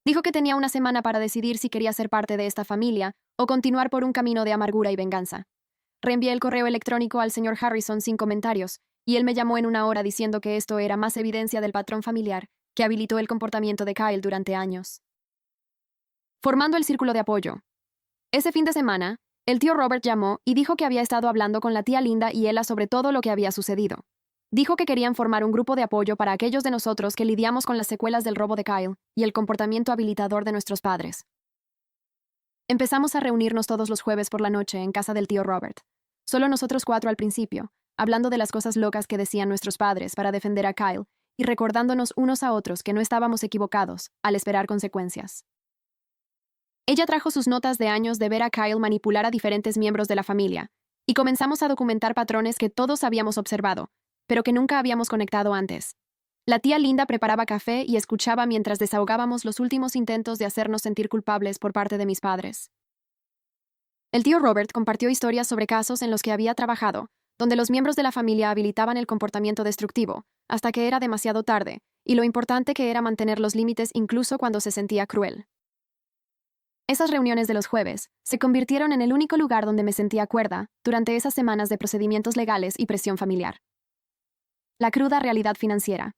Dijo que tenía una semana para decidir si quería ser parte de esta familia o continuar por un camino de amargura y venganza. Reenvié el correo electrónico al señor Harrison sin comentarios, y él me llamó en una hora diciendo que esto era más evidencia del patrón familiar que habilitó el comportamiento de Kyle durante años. Formando el círculo de apoyo. Ese fin de semana, el tío Robert llamó y dijo que había estado hablando con la tía Linda y Ella sobre todo lo que había sucedido. Dijo que querían formar un grupo de apoyo para aquellos de nosotros que lidiamos con las secuelas del robo de Kyle y el comportamiento habilitador de nuestros padres. Empezamos a reunirnos todos los jueves por la noche en casa del tío Robert. Solo nosotros 4 al principio, hablando de las cosas locas que decían nuestros padres para defender a Kyle y recordándonos unos a otros que no estábamos equivocados al esperar consecuencias. Ella trajo sus notas de años de ver a Kyle manipular a diferentes miembros de la familia, y comenzamos a documentar patrones que todos habíamos observado, pero que nunca habíamos conectado antes. La tía Linda preparaba café y escuchaba mientras desahogábamos los últimos intentos de hacernos sentir culpables por parte de mis padres. El tío Robert compartió historias sobre casos en los que había trabajado, donde los miembros de la familia habilitaban el comportamiento destructivo, hasta que era demasiado tarde, y lo importante que era mantener los límites incluso cuando se sentía cruel. Esas reuniones de los jueves se convirtieron en el único lugar donde me sentía cuerda durante esas semanas de procedimientos legales y presión familiar. La cruda realidad financiera.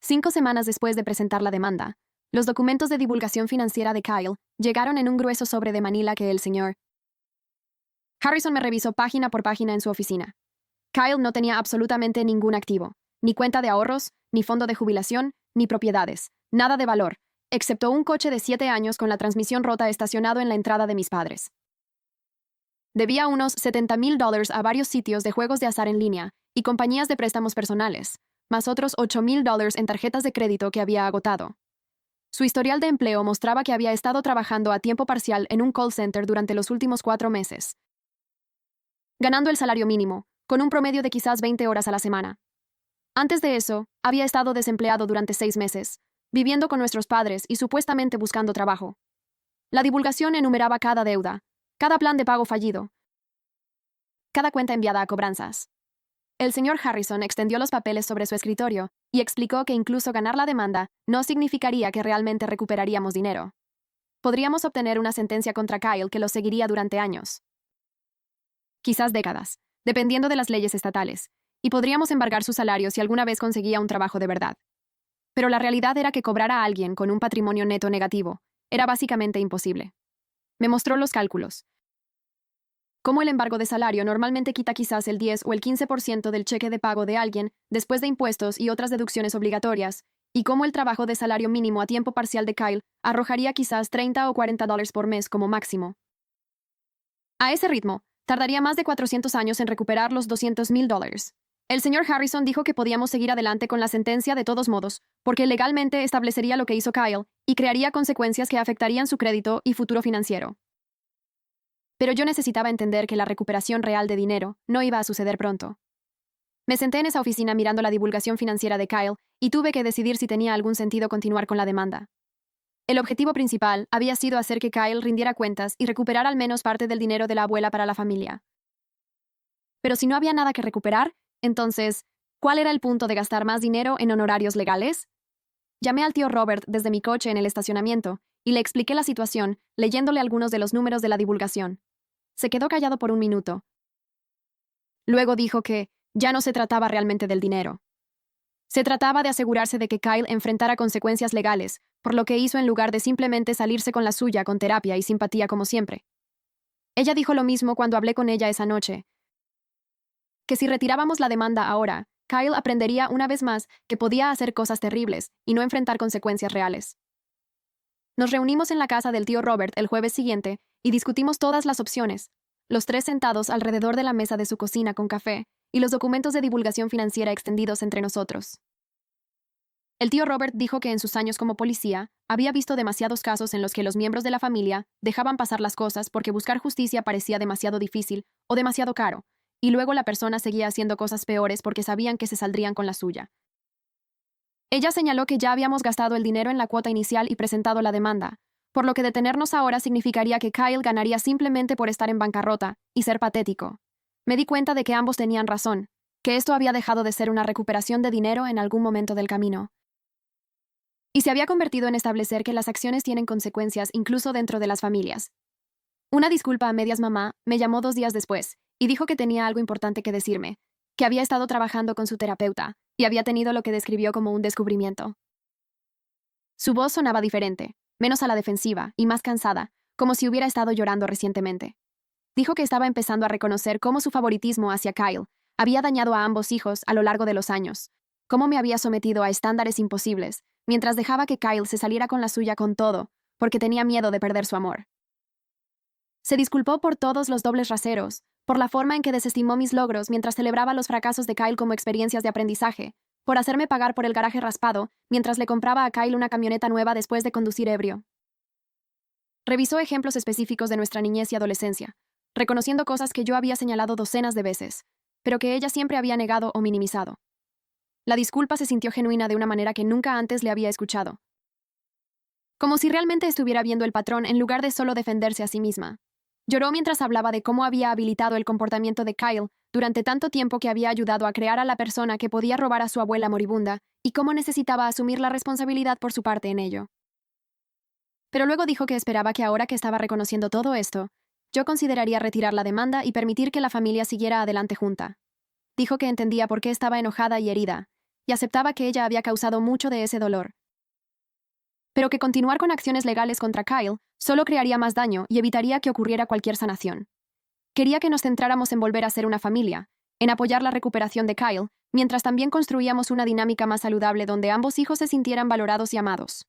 5 semanas después de presentar la demanda, los documentos de divulgación financiera de Kyle llegaron en un grueso sobre de Manila que el señor Harrison me revisó página por página en su oficina. Kyle no tenía absolutamente ningún activo, ni cuenta de ahorros, ni fondo de jubilación, ni propiedades, nada de valor, excepto un coche de 7 años con la transmisión rota estacionado en la entrada de mis padres. Debía unos $70,000 a varios sitios de juegos de azar en línea y compañías de préstamos personales, más otros $8,000 en tarjetas de crédito que había agotado. Su historial de empleo mostraba que había estado trabajando a tiempo parcial en un call center durante los últimos 4 meses, ganando el salario mínimo, con un promedio de quizás 20 horas a la semana. Antes de eso, había estado desempleado durante 6 meses, viviendo con nuestros padres y supuestamente buscando trabajo. La divulgación enumeraba cada deuda, cada plan de pago fallido, cada cuenta enviada a cobranzas. El señor Harrison extendió los papeles sobre su escritorio y explicó que incluso ganar la demanda no significaría que realmente recuperaríamos dinero. Podríamos obtener una sentencia contra Kyle que lo seguiría durante años, quizás décadas, dependiendo de las leyes estatales, y podríamos embargar su salario si alguna vez conseguía un trabajo de verdad. Pero la realidad era que cobrar a alguien con un patrimonio neto negativo era básicamente imposible. Me mostró los cálculos. Cómo el embargo de salario normalmente quita quizás el 10 o el 15% del cheque de pago de alguien después de impuestos y otras deducciones obligatorias, y cómo el trabajo de salario mínimo a tiempo parcial de Kyle arrojaría quizás $30 o $40 por mes como máximo. A ese ritmo, tardaría más de 400 años en recuperar los $200,000. El señor Harrison dijo que podíamos seguir adelante con la sentencia de todos modos, porque legalmente establecería lo que hizo Kyle y crearía consecuencias que afectarían su crédito y futuro financiero. Pero yo necesitaba entender que la recuperación real de dinero no iba a suceder pronto. Me senté en esa oficina mirando la divulgación financiera de Kyle y tuve que decidir si tenía algún sentido continuar con la demanda. El objetivo principal había sido hacer que Kyle rindiera cuentas y recuperar al menos parte del dinero de la abuela para la familia. Pero si no había nada que recuperar, entonces, ¿cuál era el punto de gastar más dinero en honorarios legales? Llamé al tío Robert desde mi coche en el estacionamiento y le expliqué la situación, leyéndole algunos de los números de la divulgación. Se quedó callado por un minuto. Luego dijo que ya no se trataba realmente del dinero. Se trataba de asegurarse de que Kyle enfrentara consecuencias legales, por lo que hizo en lugar de simplemente salirse con la suya con terapia y simpatía como siempre. Ella dijo lo mismo cuando hablé con ella esa noche, que si retirábamos la demanda ahora, Kyle aprendería una vez más que podía hacer cosas terribles y no enfrentar consecuencias reales. Nos reunimos en la casa del tío Robert el jueves siguiente y discutimos todas las opciones, los 3 sentados alrededor de la mesa de su cocina con café y los documentos de divulgación financiera extendidos entre nosotros. El tío Robert dijo que en sus años como policía había visto demasiados casos en los que los miembros de la familia dejaban pasar las cosas porque buscar justicia parecía demasiado difícil o demasiado caro, y luego la persona seguía haciendo cosas peores porque sabían que se saldrían con la suya. Ella señaló que ya habíamos gastado el dinero en la cuota inicial y presentado la demanda, por lo que detenernos ahora significaría que Kyle ganaría simplemente por estar en bancarrota y ser patético. Me di cuenta de que ambos tenían razón, que esto había dejado de ser una recuperación de dinero en algún momento del camino. Y se había convertido en establecer que las acciones tienen consecuencias incluso dentro de las familias. Una disculpa a medias mamá me llamó 2 días después y dijo que tenía algo importante que decirme, que había estado trabajando con su terapeuta y había tenido lo que describió como un descubrimiento. Su voz sonaba diferente, menos a la defensiva y más cansada, como si hubiera estado llorando recientemente. Dijo que estaba empezando a reconocer cómo su favoritismo hacia Kyle Había dañado a ambos hijos a lo largo de los años. Cómo me había sometido a estándares imposibles, mientras dejaba que Kyle se saliera con la suya con todo, porque tenía miedo de perder su amor. Se disculpó por todos los dobles raseros, por la forma en que desestimó mis logros mientras celebraba los fracasos de Kyle como experiencias de aprendizaje, por hacerme pagar por el garaje raspado mientras le compraba a Kyle una camioneta nueva después de conducir ebrio. Revisó ejemplos específicos de nuestra niñez y adolescencia, reconociendo cosas que yo había señalado docenas de veces, pero que ella siempre había negado o minimizado. La disculpa se sintió genuina de una manera que nunca antes le había escuchado. Como si realmente estuviera viendo el patrón en lugar de solo defenderse a sí misma. Lloró mientras hablaba de cómo había habilitado el comportamiento de Kyle durante tanto tiempo que había ayudado a crear a la persona que podía robar a su abuela moribunda y cómo necesitaba asumir la responsabilidad por su parte en ello. Pero luego dijo que esperaba que ahora que estaba reconociendo todo esto, yo consideraría retirar la demanda y permitir que la familia siguiera adelante junta. Dijo que entendía por qué estaba enojada y herida, y aceptaba que ella había causado mucho de ese dolor. Pero que continuar con acciones legales contra Kyle solo crearía más daño y evitaría que ocurriera cualquier sanación. Quería que nos centráramos en volver a ser una familia, en apoyar la recuperación de Kyle, mientras también construíamos una dinámica más saludable donde ambos hijos se sintieran valorados y amados.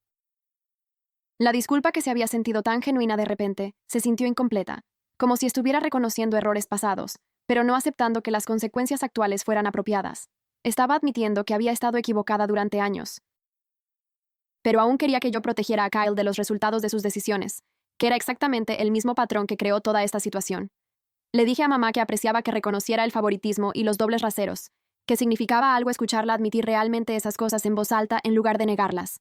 La disculpa que se había sentido tan genuina de repente se sintió incompleta, como si estuviera reconociendo errores pasados, pero no aceptando que las consecuencias actuales fueran apropiadas. Estaba admitiendo que había estado equivocada durante años. Pero aún quería que yo protegiera a Kyle de los resultados de sus decisiones, que era exactamente el mismo patrón que creó toda esta situación. Le dije a mamá que apreciaba que reconociera el favoritismo y los dobles raseros, que significaba algo escucharla admitir realmente esas cosas en voz alta en lugar de negarlas.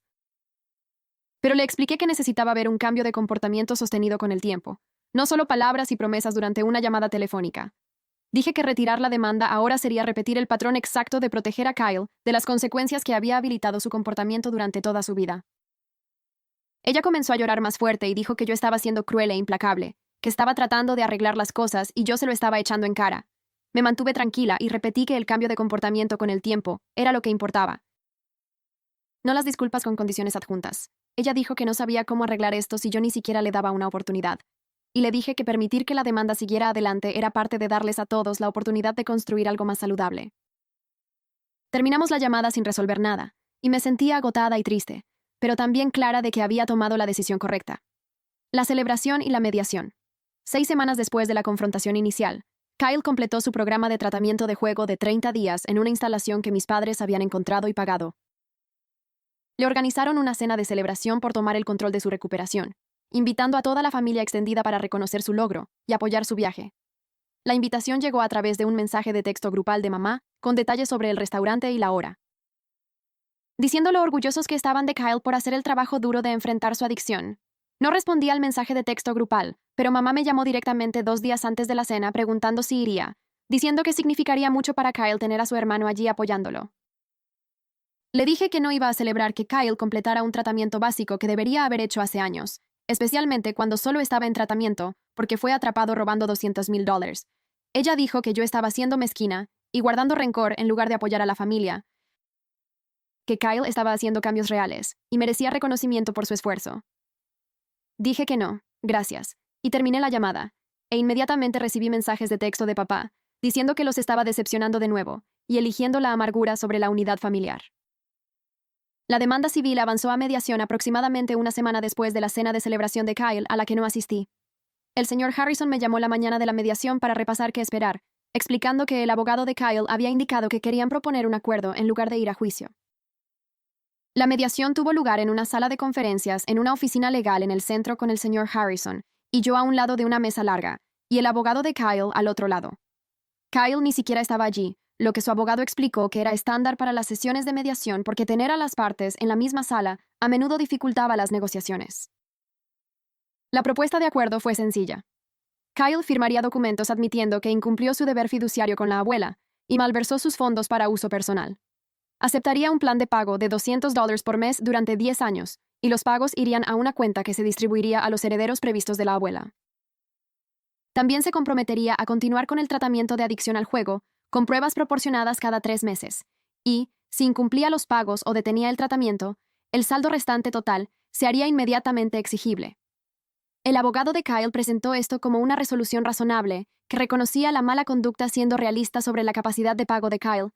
Pero le expliqué que necesitaba ver un cambio de comportamiento sostenido con el tiempo, no solo palabras y promesas durante una llamada telefónica. Dije que retirar la demanda ahora sería repetir el patrón exacto de proteger a Kyle de las consecuencias que había habilitado su comportamiento durante toda su vida. Ella comenzó a llorar más fuerte y dijo que yo estaba siendo cruel e implacable, que estaba tratando de arreglar las cosas y yo se lo estaba echando en cara. Me mantuve tranquila y repetí que el cambio de comportamiento con el tiempo era lo que importaba. No las disculpas con condiciones adjuntas. Ella dijo que no sabía cómo arreglar esto si yo ni siquiera le daba una oportunidad. Y le dije que permitir que la demanda siguiera adelante era parte de darles a todos la oportunidad de construir algo más saludable. Terminamos la llamada sin resolver nada, y me sentía agotada y triste, pero también clara de que había tomado la decisión correcta. La celebración y la mediación. 6 semanas después de la confrontación inicial, Kyle completó su programa de tratamiento de juego de 30 días en una instalación que mis padres habían encontrado y pagado. Le organizaron una cena de celebración por tomar el control de su recuperación, invitando a toda la familia extendida para reconocer su logro y apoyar su viaje. La invitación llegó a través de un mensaje de texto grupal de mamá, con detalles sobre el restaurante y la hora. Diciendo lo orgullosos que estaban de Kyle por hacer el trabajo duro de enfrentar su adicción. No respondí al mensaje de texto grupal, pero mamá me llamó directamente 2 días antes de la cena preguntando si iría, diciendo que significaría mucho para Kyle tener a su hermano allí apoyándolo. Le dije que no iba a celebrar que Kyle completara un tratamiento básico que debería haber hecho hace años, especialmente cuando solo estaba en tratamiento, porque fue atrapado robando $200,000. Ella dijo que yo estaba siendo mezquina y guardando rencor en lugar de apoyar a la familia, que Kyle estaba haciendo cambios reales y merecía reconocimiento por su esfuerzo. Dije que no, gracias, y terminé la llamada, e inmediatamente recibí mensajes de texto de papá, diciendo que los estaba decepcionando de nuevo y eligiendo la amargura sobre la unidad familiar. La demanda civil avanzó a mediación aproximadamente una semana después de la cena de celebración de Kyle a la que no asistí. El señor Harrison me llamó la mañana de la mediación para repasar qué esperar, explicando que el abogado de Kyle había indicado que querían proponer un acuerdo en lugar de ir a juicio. La mediación tuvo lugar en una sala de conferencias en una oficina legal en el centro con el señor Harrison, y yo a un lado de una mesa larga, y el abogado de Kyle al otro lado. Kyle ni siquiera estaba allí, lo que su abogado explicó que era estándar para las sesiones de mediación porque tener a las partes en la misma sala a menudo dificultaba las negociaciones. La propuesta de acuerdo fue sencilla. Kyle firmaría documentos admitiendo que incumplió su deber fiduciario con la abuela y malversó sus fondos para uso personal. Aceptaría un plan de pago de $200 por mes durante 10 años, y los pagos irían a una cuenta que se distribuiría a los herederos previstos de la abuela. También se comprometería a continuar con el tratamiento de adicción al juego, con pruebas proporcionadas cada 3 meses, y, si incumplía los pagos o detenía el tratamiento, el saldo restante total se haría inmediatamente exigible. El abogado de Kyle presentó esto como una resolución razonable que reconocía la mala conducta siendo realista sobre la capacidad de pago de Kyle,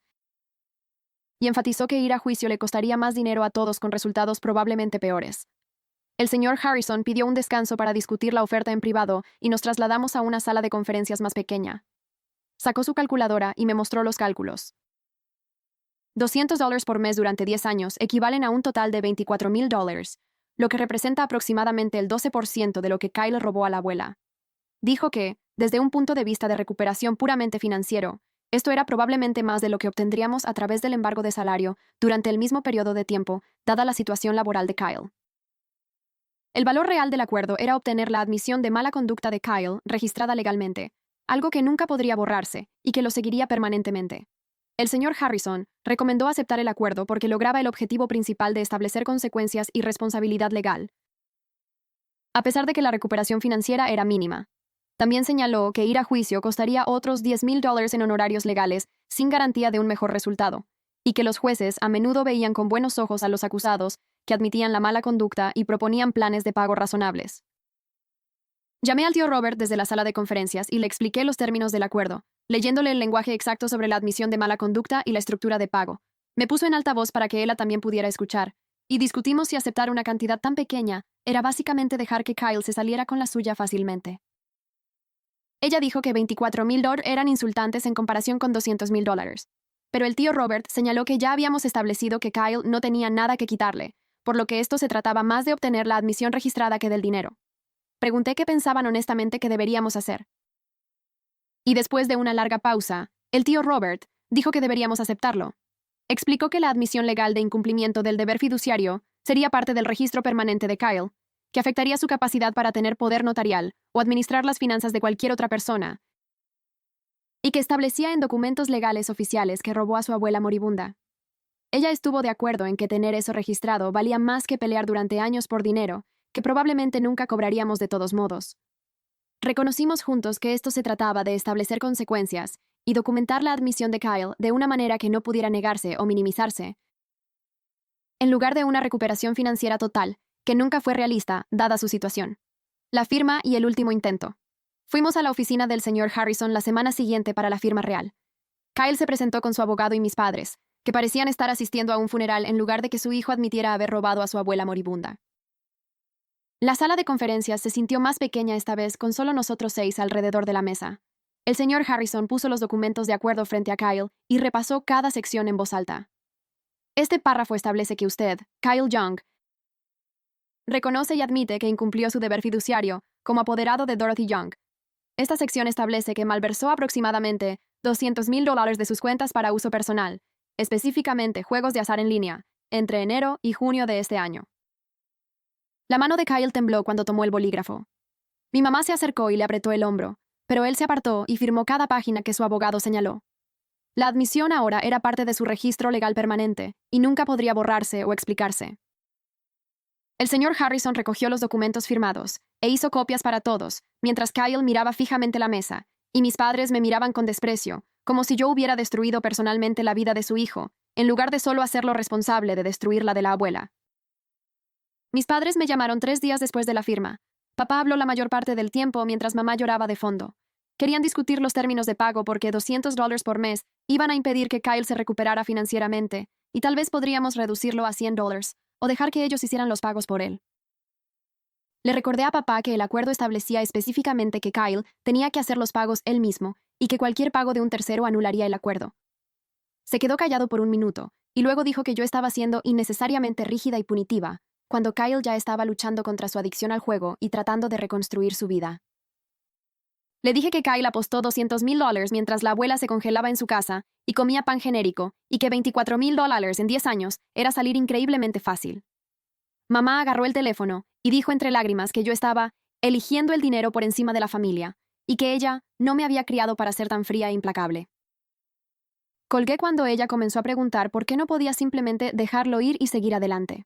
y enfatizó que ir a juicio le costaría más dinero a todos con resultados probablemente peores. El señor Harrison pidió un descanso para discutir la oferta en privado y nos trasladamos a una sala de conferencias más pequeña. Sacó su calculadora y me mostró los cálculos. $200 por mes durante 10 años equivalen a un total de $24,000, lo que representa aproximadamente el 12% de lo que Kyle robó a la abuela. Dijo que, desde un punto de vista de recuperación puramente financiero, esto era probablemente más de lo que obtendríamos a través del embargo de salario durante el mismo periodo de tiempo, dada la situación laboral de Kyle. El valor real del acuerdo era obtener la admisión de mala conducta de Kyle registrada legalmente, algo que nunca podría borrarse y que lo seguiría permanentemente. El señor Harrison recomendó aceptar el acuerdo porque lograba el objetivo principal de establecer consecuencias y responsabilidad legal, a pesar de que la recuperación financiera era mínima. También señaló que ir a juicio costaría otros $10,000 en honorarios legales sin garantía de un mejor resultado, y que los jueces a menudo veían con buenos ojos a los acusados que admitían la mala conducta y proponían planes de pago razonables. Llamé al tío Robert desde la sala de conferencias y le expliqué los términos del acuerdo, leyéndole el lenguaje exacto sobre la admisión de mala conducta y la estructura de pago. Me puso en altavoz para que ella también pudiera escuchar, y discutimos si aceptar una cantidad tan pequeña era básicamente dejar que Kyle se saliera con la suya fácilmente. Ella dijo que $24,000 eran insultantes en comparación con $200,000. Pero el tío Robert señaló que ya habíamos establecido que Kyle no tenía nada que quitarle, por lo que esto se trataba más de obtener la admisión registrada que del dinero. Pregunté qué pensaban honestamente que deberíamos hacer. Y después de una larga pausa, el tío Robert dijo que deberíamos aceptarlo. Explicó que la admisión legal de incumplimiento del deber fiduciario sería parte del registro permanente de Kyle, que afectaría su capacidad para tener poder notarial o administrar las finanzas de cualquier otra persona, y que establecía en documentos legales oficiales que robó a su abuela moribunda. Ella estuvo de acuerdo en que tener eso registrado valía más que pelear durante años por dinero, que probablemente nunca cobraríamos de todos modos. Reconocimos juntos que esto se trataba de establecer consecuencias y documentar la admisión de Kyle de una manera que no pudiera negarse o minimizarse, en lugar de una recuperación financiera total, que nunca fue realista, dada su situación. La firma y el último intento. Fuimos a la oficina del señor Harrison la semana siguiente para la firma real. Kyle se presentó con su abogado y mis padres, que parecían estar asistiendo a un funeral en lugar de que su hijo admitiera haber robado a su abuela moribunda. La sala de conferencias se sintió más pequeña esta vez con solo nosotros 6 alrededor de la mesa. El señor Harrison puso los documentos de acuerdo frente a Kyle y repasó cada sección en voz alta. Este párrafo establece que usted, Kyle Young, reconoce y admite que incumplió su deber fiduciario como apoderado de Dorothy Young. Esta sección establece que malversó aproximadamente $200,000 de sus cuentas para uso personal, específicamente juegos de azar en línea, entre enero y junio de este año. La mano de Kyle tembló cuando tomó el bolígrafo. Mi mamá se acercó y le apretó el hombro, pero él se apartó y firmó cada página que su abogado señaló. La admisión ahora era parte de su registro legal permanente y nunca podría borrarse o explicarse. El señor Harrison recogió los documentos firmados e hizo copias para todos, mientras Kyle miraba fijamente la mesa, y mis padres me miraban con desprecio, como si yo hubiera destruido personalmente la vida de su hijo, en lugar de solo hacerlo responsable de destruir la de la abuela. Mis padres me llamaron 3 días después de la firma. Papá habló la mayor parte del tiempo mientras mamá lloraba de fondo. Querían discutir los términos de pago porque $200 por mes iban a impedir que Kyle se recuperara financieramente, y tal vez podríamos reducirlo a $100 o dejar que ellos hicieran los pagos por él. Le recordé a papá que el acuerdo establecía específicamente que Kyle tenía que hacer los pagos él mismo y que cualquier pago de un tercero anularía el acuerdo. Se quedó callado por un minuto, y luego dijo que yo estaba siendo innecesariamente rígida y punitiva, cuando Kyle ya estaba luchando contra su adicción al juego y tratando de reconstruir su vida. Le dije que Kyle apostó $200,000 mientras la abuela se congelaba en su casa y comía pan genérico, y que $24,000 en 10 años era salir increíblemente fácil. Mamá agarró el teléfono y dijo entre lágrimas que yo estaba eligiendo el dinero por encima de la familia, y que ella no me había criado para ser tan fría e implacable. Colgué cuando ella comenzó a preguntar por qué no podía simplemente dejarlo ir y seguir adelante.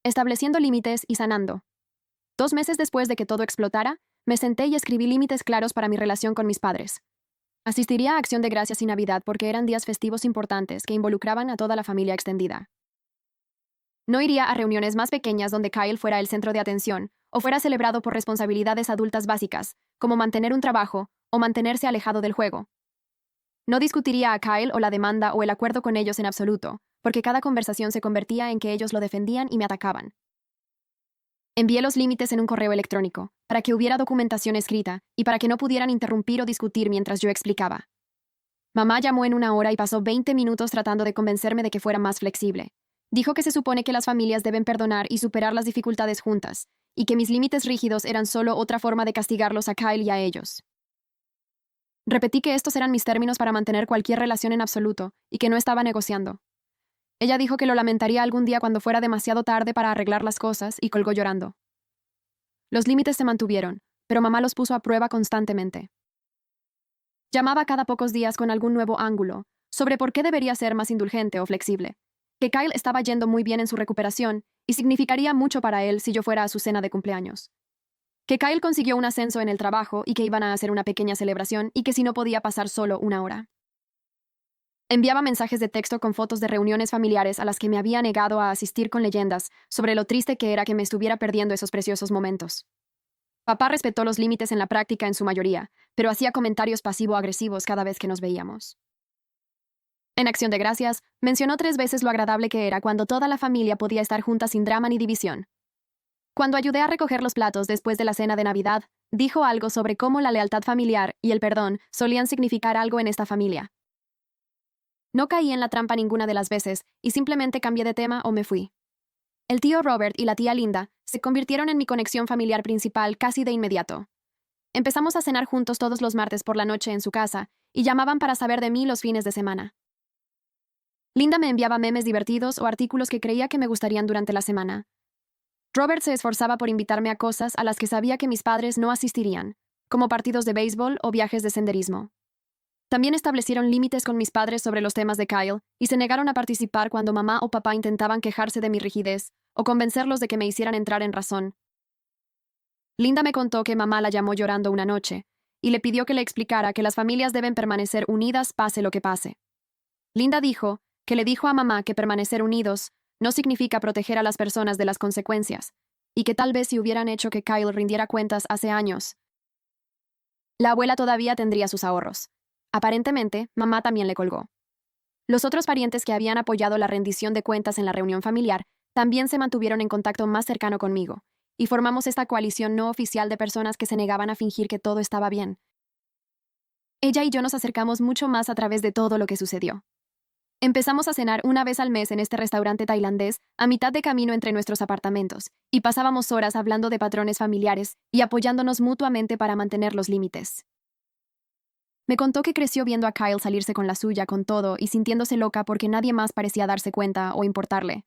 Estableciendo límites y sanando. 2 meses después de que todo explotara, me senté y escribí límites claros para mi relación con mis padres. Asistiría a Acción de Gracias y Navidad porque eran días festivos importantes que involucraban a toda la familia extendida. No iría a reuniones más pequeñas donde Kyle fuera el centro de atención o fuera celebrado por responsabilidades adultas básicas, como mantener un trabajo o mantenerse alejado del juego. No discutiría a Kyle o la demanda o el acuerdo con ellos en absoluto, porque cada conversación se convertía en que ellos lo defendían y me atacaban. Envié los límites en un correo electrónico, para que hubiera documentación escrita y para que no pudieran interrumpir o discutir mientras yo explicaba. Mamá llamó en 1 hora y pasó 20 minutos tratando de convencerme de que fuera más flexible. Dijo que se supone que las familias deben perdonar y superar las dificultades juntas, y que mis límites rígidos eran solo otra forma de castigarlos a Kyle y a ellos. Repetí que estos eran mis términos para mantener cualquier relación en absoluto, y que no estaba negociando. Ella dijo que lo lamentaría algún día cuando fuera demasiado tarde para arreglar las cosas, y colgó llorando. Los límites se mantuvieron, pero mamá los puso a prueba constantemente. Llamaba cada pocos días con algún nuevo ángulo, sobre por qué debería ser más indulgente o flexible, que Kyle estaba yendo muy bien en su recuperación y significaría mucho para él si yo fuera a su cena de cumpleaños. Que Kyle consiguió un ascenso en el trabajo y que iban a hacer una pequeña celebración y que si no podía pasar solo 1 hora. Enviaba mensajes de texto con fotos de reuniones familiares a las que me había negado a asistir con leyendas sobre lo triste que era que me estuviera perdiendo esos preciosos momentos. Papá respetó los límites en la práctica en su mayoría, pero hacía comentarios pasivo-agresivos cada vez que nos veíamos. En acción de gracias, mencionó 3 veces lo agradable que era cuando toda la familia podía estar junta sin drama ni división. Cuando ayudé a recoger los platos después de la cena de Navidad, dijo algo sobre cómo la lealtad familiar y el perdón solían significar algo en esta familia. No caí en la trampa ninguna de las veces y simplemente cambié de tema o me fui. El tío Robert y la tía Linda se convirtieron en mi conexión familiar principal casi de inmediato. Empezamos a cenar juntos todos los martes por la noche en su casa y llamaban para saber de mí los fines de semana. Linda me enviaba memes divertidos o artículos que creía que me gustarían durante la semana. Robert se esforzaba por invitarme a cosas a las que sabía que mis padres no asistirían, como partidos de béisbol o viajes de senderismo. También establecieron límites con mis padres sobre los temas de Kyle y se negaron a participar cuando mamá o papá intentaban quejarse de mi rigidez o convencerlos de que me hicieran entrar en razón. Linda me contó que mamá la llamó llorando una noche y le pidió que le explicara que las familias deben permanecer unidas pase lo que pase. Linda dijo que le dijo a mamá que permanecer unidos no significa proteger a las personas de las consecuencias, y que tal vez si hubieran hecho que Kyle rindiera cuentas hace años, la abuela todavía tendría sus ahorros. Aparentemente, mamá también le colgó. Los otros parientes que habían apoyado la rendición de cuentas en la reunión familiar también se mantuvieron en contacto más cercano conmigo, y formamos esta coalición no oficial de personas que se negaban a fingir que todo estaba bien. Ella y yo nos acercamos mucho más a través de todo lo que sucedió. Empezamos a cenar una vez al mes en este restaurante tailandés a mitad de camino entre nuestros apartamentos, y pasábamos horas hablando de patrones familiares y apoyándonos mutuamente para mantener los límites. Me contó que creció viendo a Kyle salirse con la suya con todo y sintiéndose loca porque nadie más parecía darse cuenta o importarle.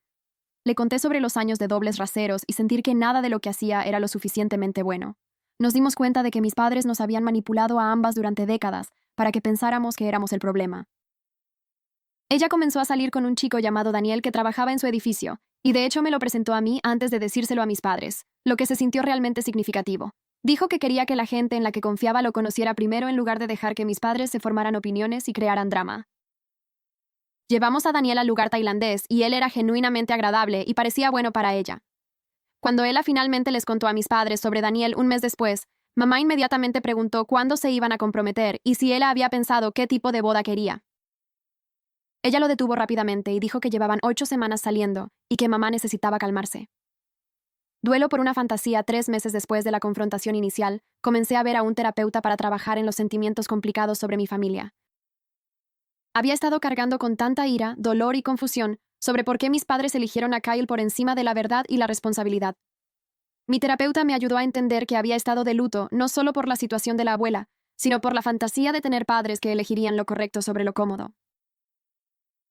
Le conté sobre los años de dobles raseros y sentir que nada de lo que hacía era lo suficientemente bueno. Nos dimos cuenta de que mis padres nos habían manipulado a ambas durante décadas para que pensáramos que éramos el problema. Ella comenzó a salir con un chico llamado Daniel que trabajaba en su edificio, y de hecho me lo presentó a mí antes de decírselo a mis padres, lo que se sintió realmente significativo. Dijo que quería que la gente en la que confiaba lo conociera primero en lugar de dejar que mis padres se formaran opiniones y crearan drama. Llevamos a Daniel al lugar tailandés y él era genuinamente agradable y parecía bueno para ella. Cuando ella finalmente les contó a mis padres sobre Daniel un mes después, mamá inmediatamente preguntó cuándo se iban a comprometer y si ella había pensado qué tipo de boda quería. Ella lo detuvo rápidamente y dijo que llevaban 8 semanas saliendo y que mamá necesitaba calmarse. Duelo por una fantasía 3 meses después de la confrontación inicial, comencé a ver a un terapeuta para trabajar en los sentimientos complicados sobre mi familia. Había estado cargando con tanta ira, dolor y confusión sobre por qué mis padres eligieron a Kyle por encima de la verdad y la responsabilidad. Mi terapeuta me ayudó a entender que había estado de luto no solo por la situación de la abuela, sino por la fantasía de tener padres que elegirían lo correcto sobre lo cómodo.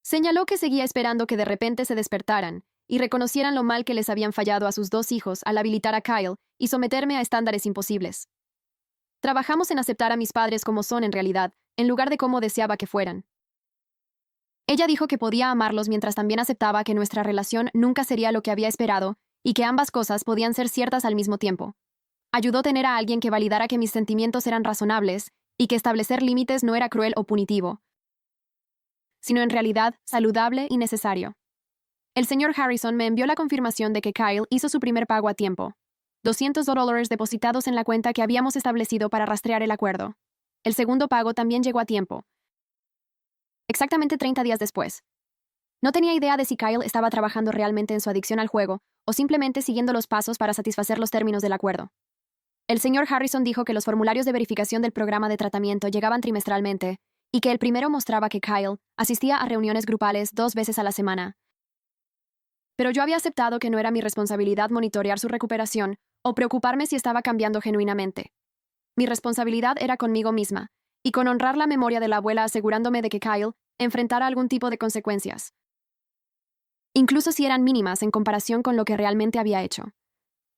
Señaló que seguía esperando que de repente se despertaran y reconocieran lo mal que les habían fallado a sus 2 hijos al habilitar a Kyle y someterme a estándares imposibles. Trabajamos en aceptar a mis padres como son en realidad, en lugar de como deseaba que fueran. Ella dijo que podía amarlos mientras también aceptaba que nuestra relación nunca sería lo que había esperado y que ambas cosas podían ser ciertas al mismo tiempo. Ayudó a tener a alguien que validara que mis sentimientos eran razonables y que establecer límites no era cruel o punitivo, sino en realidad saludable y necesario. El señor Harrison me envió la confirmación de que Kyle hizo su primer pago a tiempo. $200 depositados en la cuenta que habíamos establecido para rastrear el acuerdo. El segundo pago también llegó a tiempo, exactamente 30 días después. No tenía idea de si Kyle estaba trabajando realmente en su adicción al juego o simplemente siguiendo los pasos para satisfacer los términos del acuerdo. El señor Harrison dijo que los formularios de verificación del programa de tratamiento llegaban trimestralmente y que el primero mostraba que Kyle asistía a reuniones grupales 2 veces a la semana. Pero yo había aceptado que no era mi responsabilidad monitorear su recuperación o preocuparme si estaba cambiando genuinamente. Mi responsabilidad era conmigo misma y con honrar la memoria de la abuela asegurándome de que Kyle enfrentara algún tipo de consecuencias, incluso si eran mínimas en comparación con lo que realmente había hecho.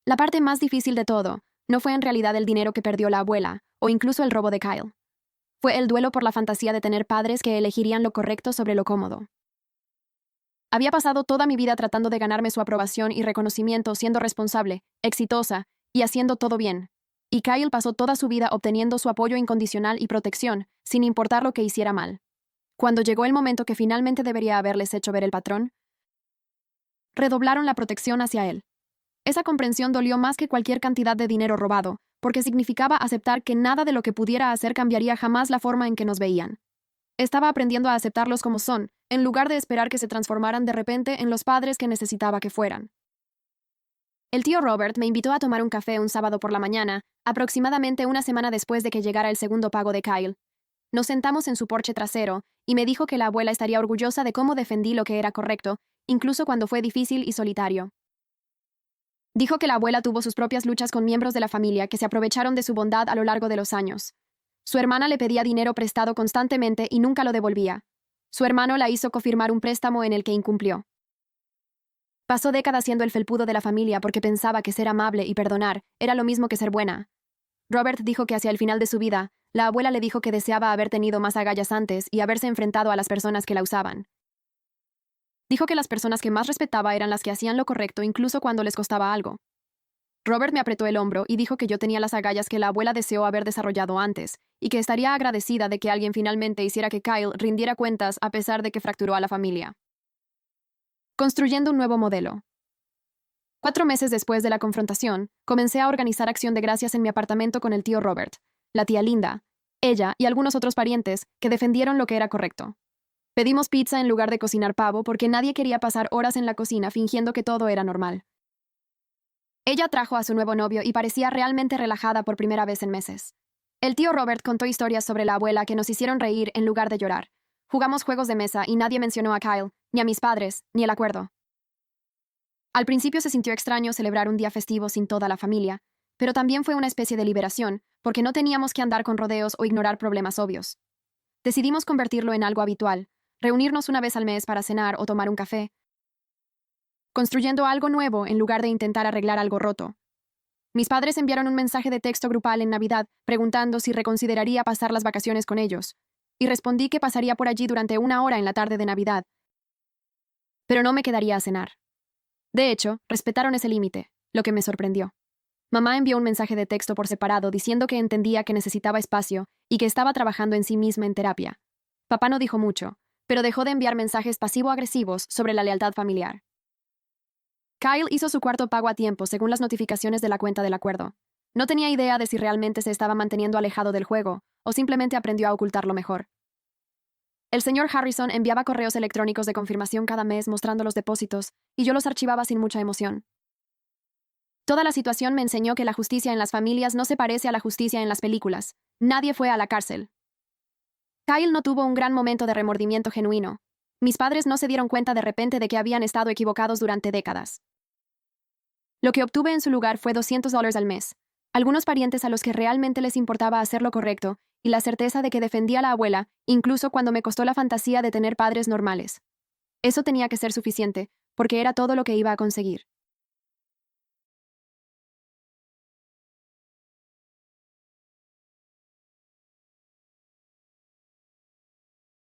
La parte más difícil de todo no fue en realidad el dinero que perdió la abuela o incluso el robo de Kyle. Fue el duelo por la fantasía de tener padres que elegirían lo correcto sobre lo cómodo. Había pasado toda mi vida tratando de ganarme su aprobación y reconocimiento siendo responsable, exitosa y haciendo todo bien. Y Kyle pasó toda su vida obteniendo su apoyo incondicional y protección, sin importar lo que hiciera mal. Cuando llegó el momento que finalmente debería haberles hecho ver el patrón, redoblaron la protección hacia él. Esa comprensión dolió más que cualquier cantidad de dinero robado, porque significaba aceptar que nada de lo que pudiera hacer cambiaría jamás la forma en que nos veían. Estaba aprendiendo a aceptarlos como son, en lugar de esperar que se transformaran de repente en los padres que necesitaba que fueran. El tío Robert me invitó a tomar un café un sábado por la mañana, aproximadamente una semana después de que llegara el segundo pago de Kyle. Nos sentamos en su porche trasero, y me dijo que la abuela estaría orgullosa de cómo defendí lo que era correcto, incluso cuando fue difícil y solitario. Dijo que la abuela tuvo sus propias luchas con miembros de la familia que se aprovecharon de su bondad a lo largo de los años. Su hermana le pedía dinero prestado constantemente y nunca lo devolvía. Su hermano la hizo confirmar un préstamo en el que incumplió. Pasó décadas siendo el felpudo de la familia porque pensaba que ser amable y perdonar era lo mismo que ser buena. Robert dijo que hacia el final de su vida, la abuela le dijo que deseaba haber tenido más agallas antes y haberse enfrentado a las personas que la usaban. Dijo que las personas que más respetaba eran las que hacían lo correcto incluso cuando les costaba algo. Robert me apretó el hombro y dijo que yo tenía las agallas que la abuela deseó haber desarrollado antes, y que estaría agradecida de que alguien finalmente hiciera que Kyle rindiera cuentas a pesar de que fracturó a la familia. Construyendo un nuevo modelo. 4 meses después de la confrontación, comencé a organizar acción de gracias en mi apartamento con el tío Robert, la tía Linda, ella y algunos otros parientes que defendieron lo que era correcto. Pedimos pizza en lugar de cocinar pavo porque nadie quería pasar horas en la cocina fingiendo que todo era normal. Ella trajo a su nuevo novio y parecía realmente relajada por primera vez en meses. El tío Robert contó historias sobre la abuela que nos hicieron reír en lugar de llorar. Jugamos juegos de mesa y nadie mencionó a Kyle, ni a mis padres, ni el acuerdo. Al principio se sintió extraño celebrar un día festivo sin toda la familia, pero también fue una especie de liberación, porque no teníamos que andar con rodeos o ignorar problemas obvios. Decidimos convertirlo en algo habitual, reunirnos una vez al mes para cenar o tomar un café, construyendo algo nuevo en lugar de intentar arreglar algo roto. Mis padres enviaron un mensaje de texto grupal en Navidad preguntando si reconsideraría pasar las vacaciones con ellos, y respondí que pasaría por allí durante 1 hora en la tarde de Navidad, pero no me quedaría a cenar. De hecho, respetaron ese límite, lo que me sorprendió. Mamá envió un mensaje de texto por separado diciendo que entendía que necesitaba espacio y que estaba trabajando en sí misma en terapia. Papá no dijo mucho, pero dejó de enviar mensajes pasivo-agresivos sobre la lealtad familiar. Kyle hizo su cuarto pago a tiempo según las notificaciones de la cuenta del acuerdo. No tenía idea de si realmente se estaba manteniendo alejado del juego o simplemente aprendió a ocultarlo mejor. El señor Harrison enviaba correos electrónicos de confirmación cada mes mostrando los depósitos, y yo los archivaba sin mucha emoción. Toda la situación me enseñó que la justicia en las familias no se parece a la justicia en las películas. Nadie fue a la cárcel. Kyle no tuvo un gran momento de remordimiento genuino. Mis padres no se dieron cuenta de repente de que habían estado equivocados durante décadas. Lo que obtuve en su lugar fue $200 al mes, algunos parientes a los que realmente les importaba hacer lo correcto, y la certeza de que defendía a la abuela, incluso cuando me costó la fantasía de tener padres normales. Eso tenía que ser suficiente, porque era todo lo que iba a conseguir.